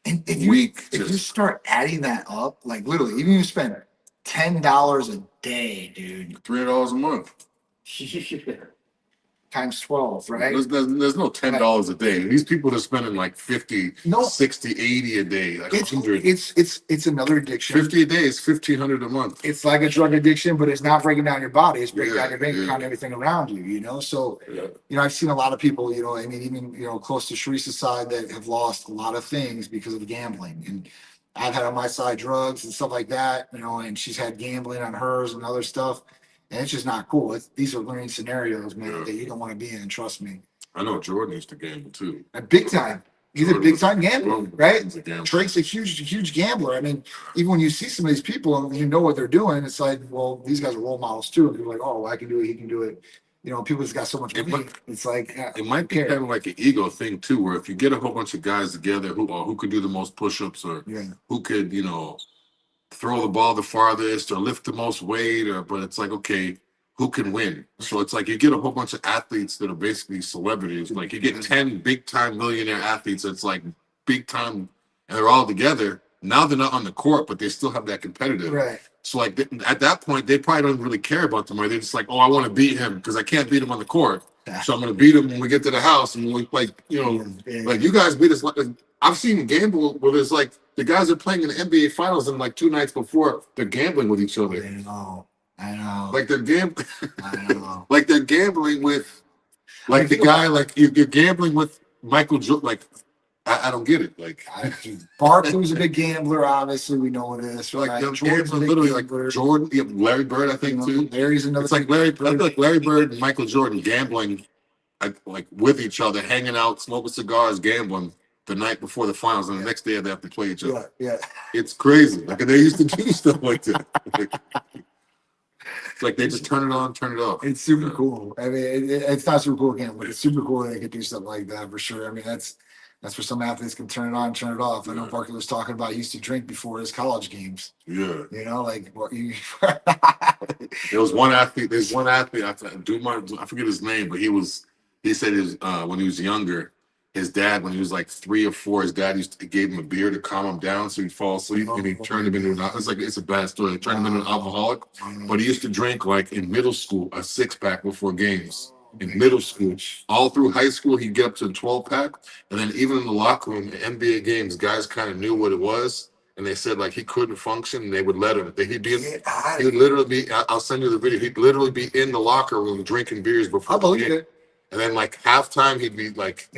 and week. If you start adding that up, like literally, even if you spend $10 a day, dude, $300 a month. Times 12, right? There's no $10 a day. These people are spending like 50, 60, 80 a day, like 100. It's another addiction. 50 a day is 1,500 a month. It's like a drug addiction, but it's not breaking down your body. It's breaking down your bank account and everything around you, So, I've seen a lot of people, even close to Sharice's side that have lost a lot of things because of gambling. And I've had on my side drugs and stuff like that, and she's had gambling on hers and other stuff. And it's just not cool. These are learning scenarios, man, that you don't want to be in. Trust me. I know Jordan used to gamble too. Big time. He's a big time gambler, right? Drake's a huge gambler. I mean, even when you see some of these people and you know what they're doing, it's like, well, these guys are role models too. And you're like, oh, well, I can do it. He can do it. People just got so much money. It's like it might be kind of like an ego thing too, where if you get a whole bunch of guys together who could do the most push-ups or who could, throw the ball the farthest or lift the most weight, but it's like, okay, who can win? So it's like you get a whole bunch of athletes that are basically celebrities. Like you get 10 big time millionaire athletes that's like big time, and they're all together. Now they're not on the court, but they still have that competitive. Right. So like at that point, they probably don't really care about the money. They're just like, oh, I want to beat him because I can't beat him on the court. So I'm going to beat him when we get to the house. And we like, like you guys beat us. Like, I've seen gamble where there's like the guys are playing in the NBA finals and like 2 nights before they're gambling with each other. I know. Like they're gambling. I know. Like they're gambling with, like the guy, like you're gambling with Michael Jordan. Like I don't get it. Like Barkley's a big gambler. Obviously, we know it is. Like right? Jordan's literally like Jordan, Larry Bird, I think too. Larry's another. It's like I feel like Larry Bird and Michael Jordan gambling, like with each other, hanging out, smoking cigars, gambling the night before the finals, and the next day they have to play each other. Yeah. It's crazy. Like they used to do stuff like that. It's like they just turn it on, turn it off. It's super cool. I mean, it's not super cool again, but it's super cool that they could do something like that for sure. I mean, that's where some athletes can turn it on, turn it off. I know Barkley was talking about he used to drink before his college games. Yeah. You know, like what you. There was one athlete. There's one athlete. I forget his name, but he said when he was younger, his dad, when he was like 3 or 4, his dad gave him a beer to calm him down so he'd fall asleep, and he turned him into it's a bad story. He turned him into an alcoholic, but he used to drink like in middle school a 6-pack before games. In middle school, all through high school, he'd get up to a 12-pack, and then even in the locker room, NBA games, guys kind of knew what it was, and they said like he couldn't function, and they would let him. He'd literally be. I'll send you the video. He'd literally be in the locker room drinking beers before. I believe it. And then like halftime, he'd be like,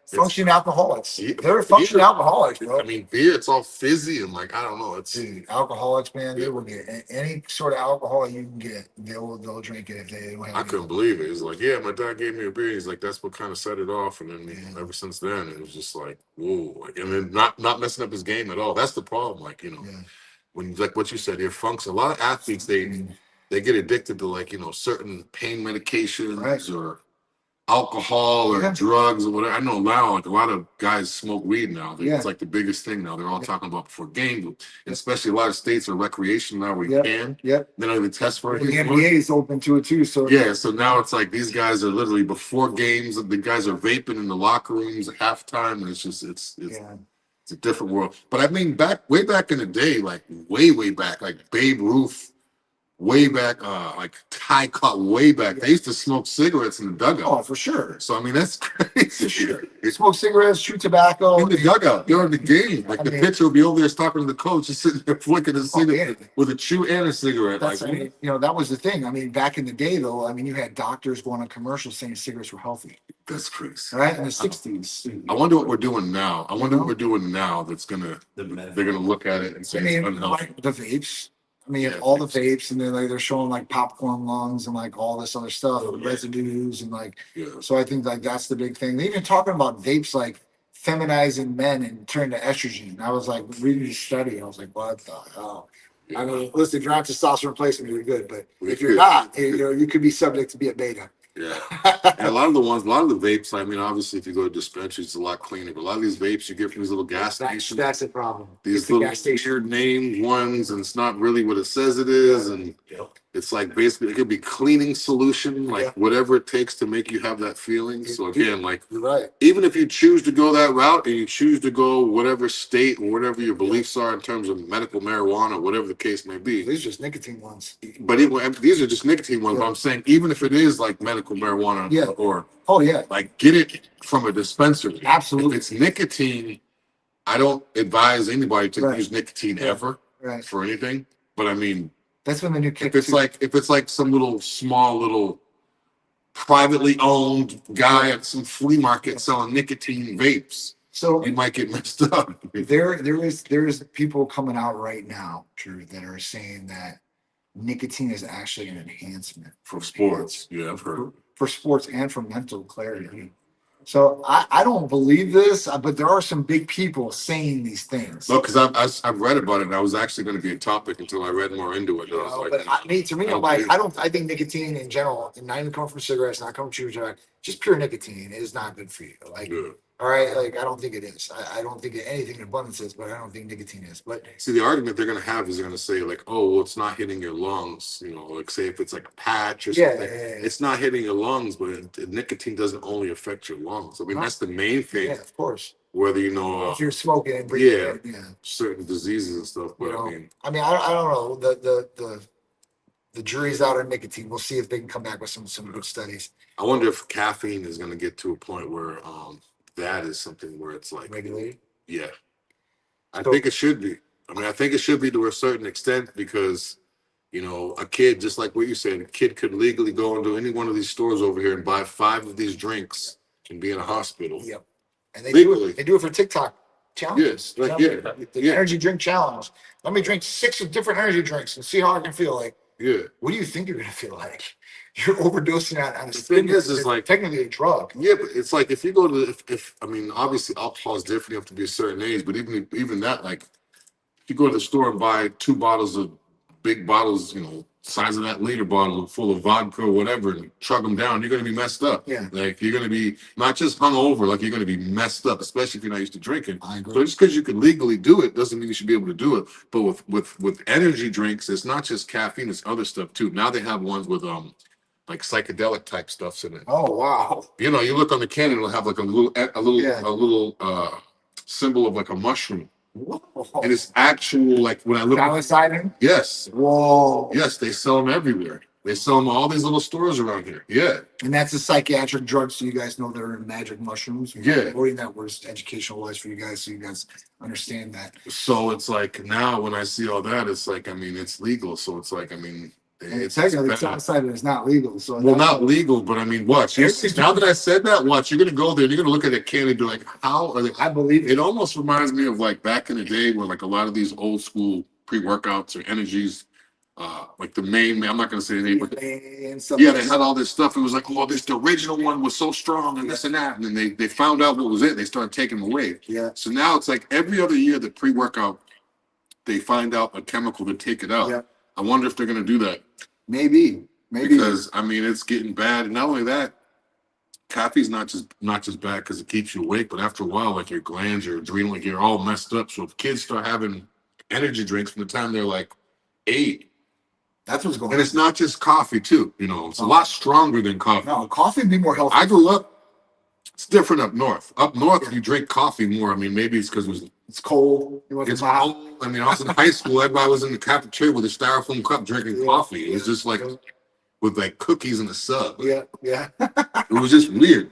functioning alcoholics. They're functioning alcoholics, bro. I mean, beer, it's all fizzy and like I don't know. It's alcoholics, man. They will get any sort of alcohol you can get. They'll drink it if they don't have. I couldn't believe it. It's like, my dad gave me a beer. He's like, that's what kind of set it off. And then ever since then, it was just like, whoa. Like, and then not messing up his game at all. That's the problem. Like when like what you said, they're function. A lot of athletes they get addicted to like certain pain medications or alcohol or drugs or whatever. I know now, like a lot of guys smoke weed now. It's like the biggest thing now. They're all talking about before games, and especially a lot of states are recreation now where you can. They don't even test for it. The NBA is open to it too. So so now it's like these guys are literally before games. The guys are vaping in the locker rooms at halftime, and it's just it's a different world. But I mean, way back in the day, like way back, like Babe Ruth. Way back, like Ty Cobb, way back. They used to smoke cigarettes in the dugout. Oh, for sure. So I mean, that's crazy. For sure. They smoke cigarettes, chew tobacco in the dugout during the game. Like the pitcher will be over there talking to the coach, just sitting there flicking a cigarette with a chew and a cigarette. That's, that was the thing. I mean, back in the day, though, I mean, you had doctors going on commercials saying cigarettes were healthy. That's crazy. Right in the '60s. I wonder what we're doing now. That's they're gonna look at it and say it's unhealthy. Like the vapes. I mean, all the vapes, and then like they're showing like popcorn lungs and like all this other stuff, residues, and like. So I think like that's the big thing. They even talking about vapes like feminizing men and turning to estrogen. I was like reading the study. I was like, what the hell? I mean, listen, if you're on testosterone replacement, you're good. But if you're not, you could be subject to be a beta. Yeah. And a lot of the vapes, I mean, obviously, if you go to dispensaries, it's a lot cleaner. But a lot of these vapes you get from these little gas stations. That's the problem. These little weird named ones, and it's not really what it says it is. And it's like basically, it could be cleaning solution, like whatever it takes to make you have that feeling. So again, like, even if you choose to go that route and you choose to go whatever state or whatever your beliefs are in terms of medical marijuana, whatever the case may be. These are just nicotine ones. But these are just nicotine ones. But I'm saying, even if it is like medical marijuana or like get it from a dispensary. Absolutely. If it's nicotine, I don't advise anybody to use nicotine ever for anything. But I mean, that's when the new kick. If it's like some small privately owned guy at some flea market selling nicotine vapes, so you might get messed up. There is people coming out right now, Drew, that are saying that nicotine is actually an enhancement for sports. Yeah, I've heard for sports and for mental clarity. So I don't believe this, but there are some big people saying these things. No, because I've read about it, and I was actually going to be a topic until I read more into it. I think nicotine in general, and not even coming from cigarettes, not coming from chewing tobacco, just pure nicotine is not good for you. Like All right, like I don't think it is. I don't think anything in abundance is, but I don't think nicotine is. But see, the argument they're gonna have is they're gonna say like, oh, well, it's not hitting your lungs. You know, like say if it's like a patch or something, it's not hitting your lungs, but nicotine doesn't only affect your lungs. I mean, that's the main thing. Yeah, of course. Whether you know if you're smoking and breathing, certain diseases and stuff. But I mean, I don't know. The jury's out on nicotine. We'll see if they can come back with some good studies. I wonder if caffeine is going to get to a point where that is something where it's like regulated. Yeah, I think it should be. I mean, I think it should be to a certain extent because you know a kid, just like what you said, a kid could legally go into any one of these stores over here and buy 5 of these drinks and be in a hospital. Yep, and they do it. They do it for TikTok challenges. Yes, like the energy drink challenge. Let me drink 6 of different energy drinks and see how I can feel. Like, what do you think you're gonna feel like? You're overdosing on a stimulant. It's like technically a drug. Yeah, but it's like if you go to if I mean obviously alcohol is different. You have to be a certain age, but even that, like if you go to the store and buy 2 bottles of big bottles, you know, size of that liter bottle full of vodka or whatever, and chug them down, you're gonna be messed up. Yeah, like you're gonna be not just hungover, like you're gonna be messed up, especially if you're not used to drinking. I agree. So just because you can legally do it doesn't mean you should be able to do it. But with energy drinks, it's not just caffeine; it's other stuff too. Now they have ones with like psychedelic type stuffs in it. Oh wow! You know, you look on the can and it'll have like a little symbol of like a mushroom. Whoa. And it's actual like when I look. Psilocybin? Yes. Whoa. Yes, they sell them everywhere. They sell them all these little stores around here. Yeah. And that's a psychiatric drug, so you guys know they're magic mushrooms. Yeah. Avoiding that was educational wise for you guys, so you guys understand that. So it's like now when I see all that, it's like I mean it's legal. So it's like I mean. It's technically psilocybin is not legal. So well, not legal, but I mean, watch. Now that I said that, watch. You're gonna go there and you're gonna look at a can and be like, "How are they?" I believe it almost reminds me of like back in the day where like a lot of these old school pre-workouts or energies, like the main. I'm not gonna say the name, but yeah, they had all this stuff. It was like, oh, the original one was so strong and this and that, and then they found out what was it. They started taking them away. Yeah. So now it's like every other year, the pre-workout, they find out a chemical to take it out. Yeah. I wonder if they're gonna do that. Maybe Because I mean it's getting bad. And not only that, caffeine's not just bad because it keeps you awake, but after a while, like your glands, your adrenal, like you're all messed up. So if kids start having energy drinks from the time they're like 8, that's what's going on. And it's not just coffee too, you know, it's a lot stronger than coffee. No, coffee would be more healthy. I grew up, it's different up north. Up north, you drink coffee more. I mean, maybe it's because it's cold. It's cold. I mean, I was in high school. Everybody was in the cafeteria with a styrofoam cup drinking coffee. It was just like with like cookies and a sub. Yeah, yeah. It was just weird.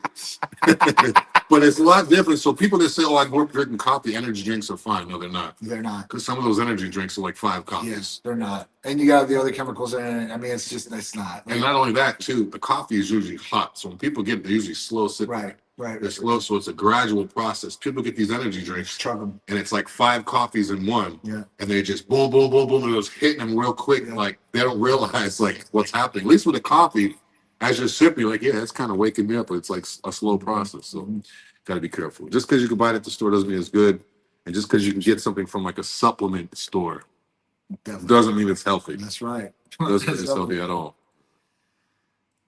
But it's a lot different. So people that say, "Oh, I grew up drinking coffee, energy drinks are fine." No, they're not. They're not. Because some of those energy drinks are like 5 coffees. Yes, they're not. And you got the other chemicals in it. I mean, it's not. And not only that, too, the coffee is usually hot. So when people get it, they're usually slow sipping. Right. They're slow, so it's a gradual process. People get these energy drinks, chug them, and it's like 5 coffees in one. Yeah. And they just boom, boom, boom, boom, and it was hitting them real quick. Yeah. Like they don't realize like what's happening. At least with a coffee, as you're sipping, you're like, yeah, it's kind of waking me up, but it's like a slow process. So got to be careful. Just because you can buy it at the store doesn't mean it's good, and just because you can get something from like a supplement store doesn't mean it's healthy. That's right. Doesn't mean it's healthy at all.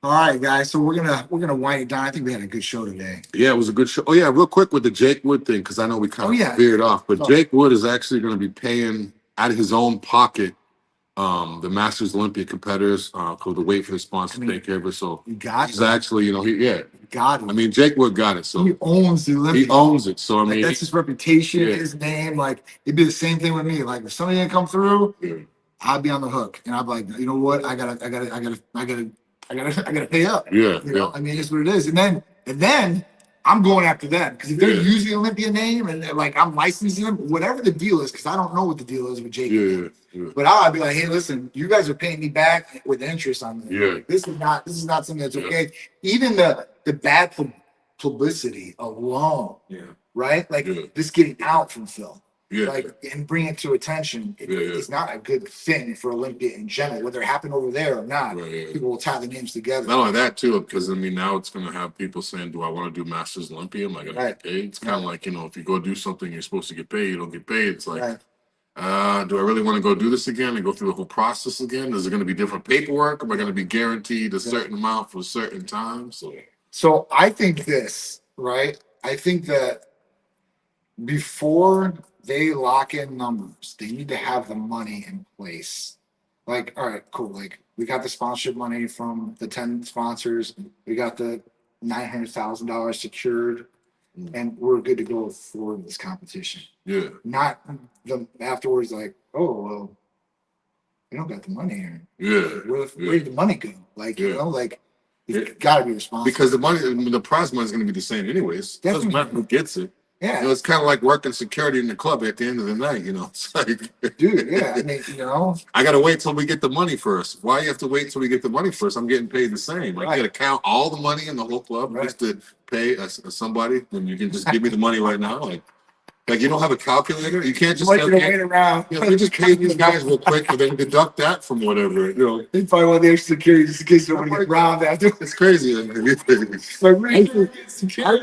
All right, guys. So we're gonna wind it down. I think we had a good show today. Yeah, it was a good show. Oh yeah, real quick with the Jake Wood thing, because I know we kind of veered off, but Jake Wood is actually going to be paying out of his own pocket the Masters Olympia competitors for the weight for the sponsor to take care of it. So he's actually, you know, got it. I mean, Jake Wood got it. So he owns the Olympia. He owns it. So I mean, that's his reputation, his name. Like it'd be the same thing with me. Like if somebody didn't come through, I'd be on the hook, and I'd be like, you know what, I gotta pay up. Yeah, you know, I mean, it's what it is. And then I'm going after them because if they're using the Olympia name and like I'm licensing them, whatever the deal is, because I don't know what the deal is with Jake. Yeah. But I'll be like, hey, listen, you guys are paying me back with interest on this. Yeah. Like, this is not something that's okay. Even the bad publicity alone. Yeah. Right? Like this getting out from Phil. Yeah. Like and bring it to attention. It's not a good thing for Olympia in general, whether it happened over there or not. People will tie the names together. Not only that too, because I mean now it's gonna have people saying, "Do I want to do Masters Olympia? Am I gonna get paid?" It's kind of like, you know, if you go do something you're supposed to get paid, you don't get paid. It's like, do I really want to go do this again and go through the whole process again? Is it going to be different paperwork? Am I going to be guaranteed a certain amount for a certain time? So I think this, right? I think that before they lock in numbers, they need to have the money in place. Like, all right, cool. Like, we got the sponsorship money from the 10 sponsors. We got the $900,000 secured, and we're good to go for this competition. Yeah. Not the afterwards, like, oh, well, we don't got the money here. Yeah. Where did the money go? Like, Yeah. you know, like, it's got to be responsible. Because the prize money is going to be the same anyways. Definitely. Doesn't matter who gets it. Yeah. You know, it's kind of like working security in the club at the end of the night, you know. It's like, dude, yeah. I mean, you know, I got to wait till we get the money first. Why you have to wait till we get the money first? I'm getting paid the same. Like, you got to count all the money in the whole club just to pay somebody, and you can just give me the money right now. Like you don't have a calculator. You can't just wait around. You know, you just pay these guys real quick and then deduct that from whatever. You know, they probably want the extra security just in case somebody gets robbed after. It's crazy. I remember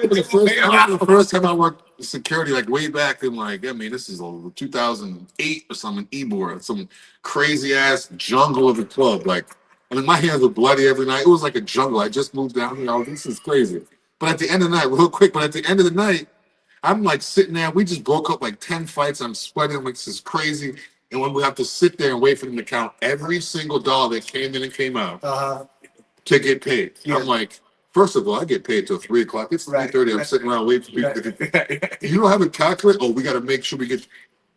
the first time I worked security, like way back in, like, I mean, this is 2008 or something, Ybor, some crazy ass jungle of a club. Like, I mean, my hands were bloody every night. It was like a jungle. I just moved down here. This is crazy. But at the end of the night, real quick, but at the end of the night, I'm like sitting there. We just broke up like 10 fights. I'm sweating. I'm like, this is crazy. And when we have to sit there and wait for them to count every single dollar that came in and came out to get paid. Yeah. I'm like, first of all, I get paid till 3 o'clock. It's 3:30. I'm sitting around waiting for people to get paid. You don't have a calculator? Oh, we got to make sure we get.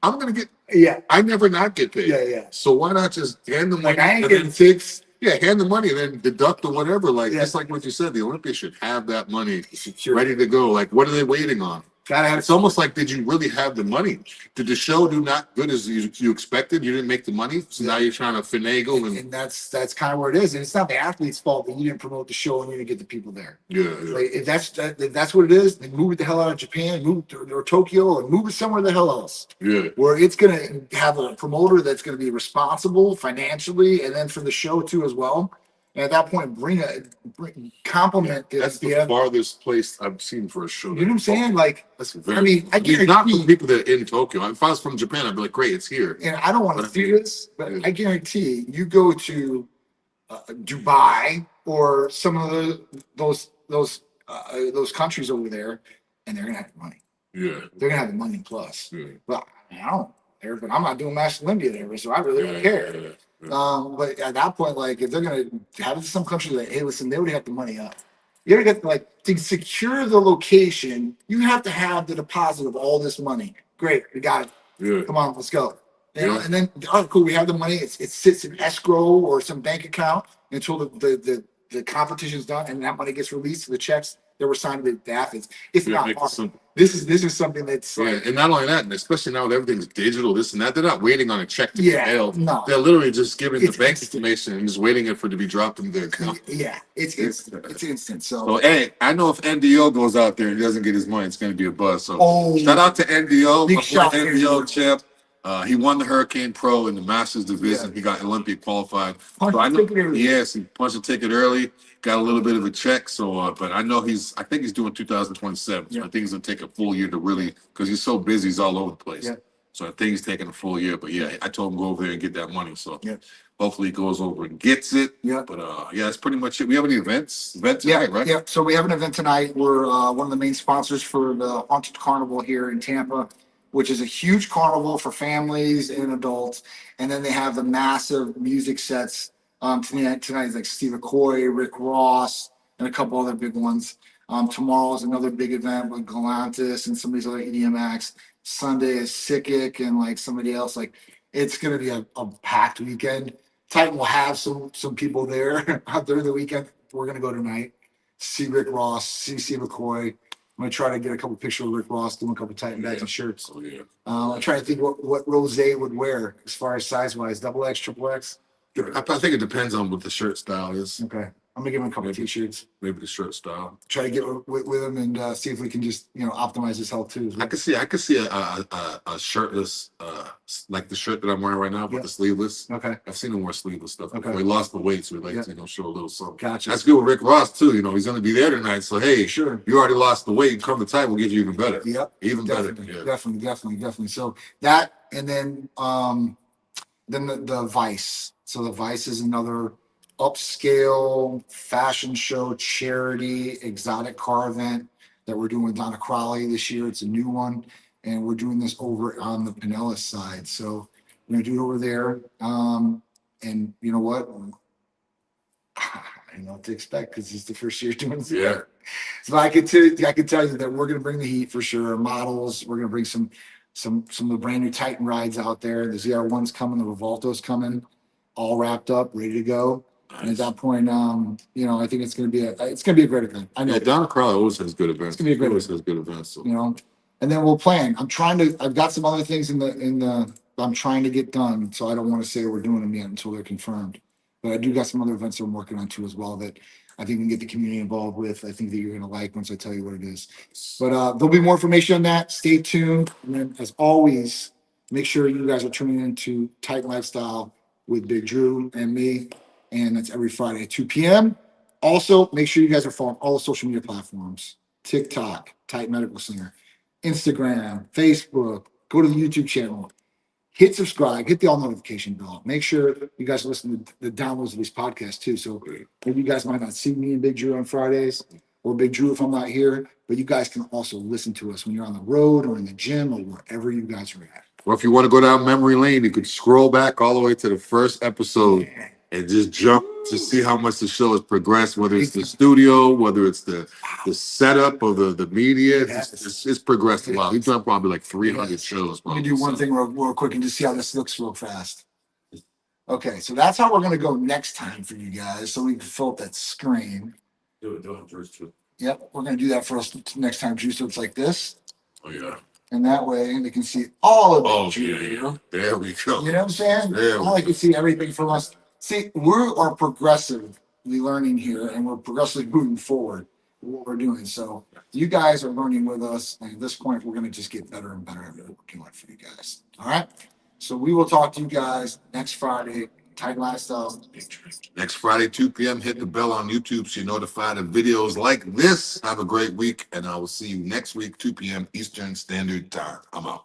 I'm going to get. Yeah. I never not get paid. Yeah. So why not just hand the money and then fix? Yeah, hand the money and then deduct or whatever. Like, just like what you said, the Olympics should have that money ready to go. Like, what are they waiting on? It's almost like, did you really have the money? Did the show do not good as you expected? You didn't make the money, so now you're trying to finagle. And that's kind of where it is. And it's not the athlete's fault that you didn't promote the show and you didn't get the people there. Yeah. Like, if that's what it is, then move it the hell out of Japan, move it or Tokyo, and move it somewhere the hell else. Yeah. Where it's going to have a promoter that's going to be responsible financially, and then for the show too as well. And at that point, compliment. That's the farthest place I've seen for a show. You know what I'm saying? Like, that's very. I mean, I guarantee not from people that are in Tokyo. If I was from Japan, I'd be like, great, it's here. And I don't want to see this, but I guarantee you go to Dubai or some of those countries over there, and they're gonna have the money. Yeah, they're gonna have the money plus. Yeah. But I don't care. But I'm not doing Master Olympia there, so I really don't care. Yeah. But at that point, like, if they're gonna have it to some country, like, hey, listen, they already have the money up. You gotta get, like, to secure the location, you have to have the deposit of all this money. Great, we got it. Yeah. Come on, let's go. You know, and then, oh, cool, we have the money. It sits in escrow or some bank account until the competition's done, and that money gets released to the checks that were signed to the athletes. It's not hard. This is something that's like, and not only that, and especially now that everything's digital, this and that, they're not waiting on a check to be mailed. No. They're literally just giving the bank information and just waiting for it to be dropped into their account. Yeah, it's instant. So hey, I know if NDO goes out there and doesn't get his money, it's going to be a buzz. So shout out to NDO, big shout NDO champ. He won the Hurricane Pro in the Masters division. Yeah. He got Olympic qualified. So I know, yes, he punched a ticket early, got a little bit of a check. So, but I know I think he's doing 2027. So I think he's gonna take a full year to really, because he's so busy, he's all over the place. Yeah. So I think he's taking a full year. But yeah, I told him to go over there and get that money. So hopefully he goes over and gets it. Yeah. But yeah, that's pretty much it. We have any events? Tonight, right? Yeah. So we have an event tonight. We're one of the main sponsors for the Haunted Carnival here in Tampa, which is a huge carnival for families and adults. And then they have the massive music sets. Tonight is like Steve McCoy, Rick Ross, and a couple other big ones. Tomorrow is another big event with Galantis and some of these other EDM acts. Sunday is Sickick and like somebody else. Like, it's going to be a packed weekend. Titan will have some people there out during the weekend. We're going to go tonight, see Rick Ross, see Steve McCoy. I'm gonna try to get a couple pictures of Rick Ross doing a couple Titan bags and shirts. Oh yeah. I'm trying to think what Rose would wear as far as size wise. Double X, triple X. I think it depends on what the shirt style is. Okay, I'm gonna give him a couple t-shirts. Maybe the shirt style. Try to get with him and see if we can just optimize his health too. I could see a shirtless, like the shirt that I'm wearing right now, with the sleeveless. Okay. I've seen him wear sleeveless stuff before. He lost the weight, so he likes to show a little something. Gotcha. That's good with Rick Ross too. He's going to be there tonight. So hey, sure, you already lost the weight. Come to time, we'll get you even better. Yep. Even definitely, better. Yeah. Definitely. So that, and then the Vice. So the Vice is another upscale fashion show, charity, exotic car event. that we're doing with Donna Crowley this year. It's a new one. And we're doing this over on the Pinellas side. So we're going to do it over there. And you know what? I know what to expect because it's the first year doing this. Yeah. So I can tell you that we're going to bring the heat for sure. Models. We're going to bring some of the brand new Titan rides out there. The ZR1's coming. The Revolto's coming, all wrapped up, ready to go. Nice. And at that point, you know, I think it's going to be a great event. I know. Yeah, Donna Crowley always has good events. It's going to be a great always event. has good events. So. You know, and then we'll plan. I've got some other things I'm trying to get done. So I don't want to say we're doing them yet until they're confirmed. But I do got some other events that I'm working on too as well that I think we can get the community involved with. I think that you're going to like once I tell you what it is. But there'll be more information on that. Stay tuned. And then, as always, make sure you guys are tuning into Titan Lifestyle with Big Dru and me. And that's every Friday at 2 p.m. Also, make sure you guys are following all the social media platforms. TikTok, Titan Medical Center, Instagram, Facebook. Go to the YouTube channel. Hit subscribe, hit the all notification bell. Make sure you guys listen to the downloads of these podcasts too. So maybe you guys might not see me and Big Dru on Fridays or Big Dru if I'm not here, but you guys can also listen to us when you're on the road or in the gym or wherever you guys are at. Or if you want to go down memory lane, you could scroll back all the way to the first episode and just jump to see how much the show has progressed, whether it's the studio, whether it's the setup of the media. It's progressed a lot. We've done probably like 300 shows. Let me do one thing real quick and just see how this looks real fast. Okay, so that's how we're going to go next time for you guys, so we can fill up that screen. Do it first too. Yep, we're going to do that for us next time too, so it's like this. Oh, yeah. And that way they can see all of it. Oh, yeah. There we go. You know what I'm saying? I like to see everything from us. See, we are progressively learning here, and we're progressively moving forward with what we're doing. So you guys are learning with us, and at this point, we're going to just get better and better at what we're doing for you guys. All right? So we will talk to you guys next Friday. Titan Lifestyle. Next Friday, 2 p.m. Hit the bell on YouTube so you're notified of videos like this. Have a great week, and I will see you next week, 2 p.m. Eastern Standard Time. I'm out.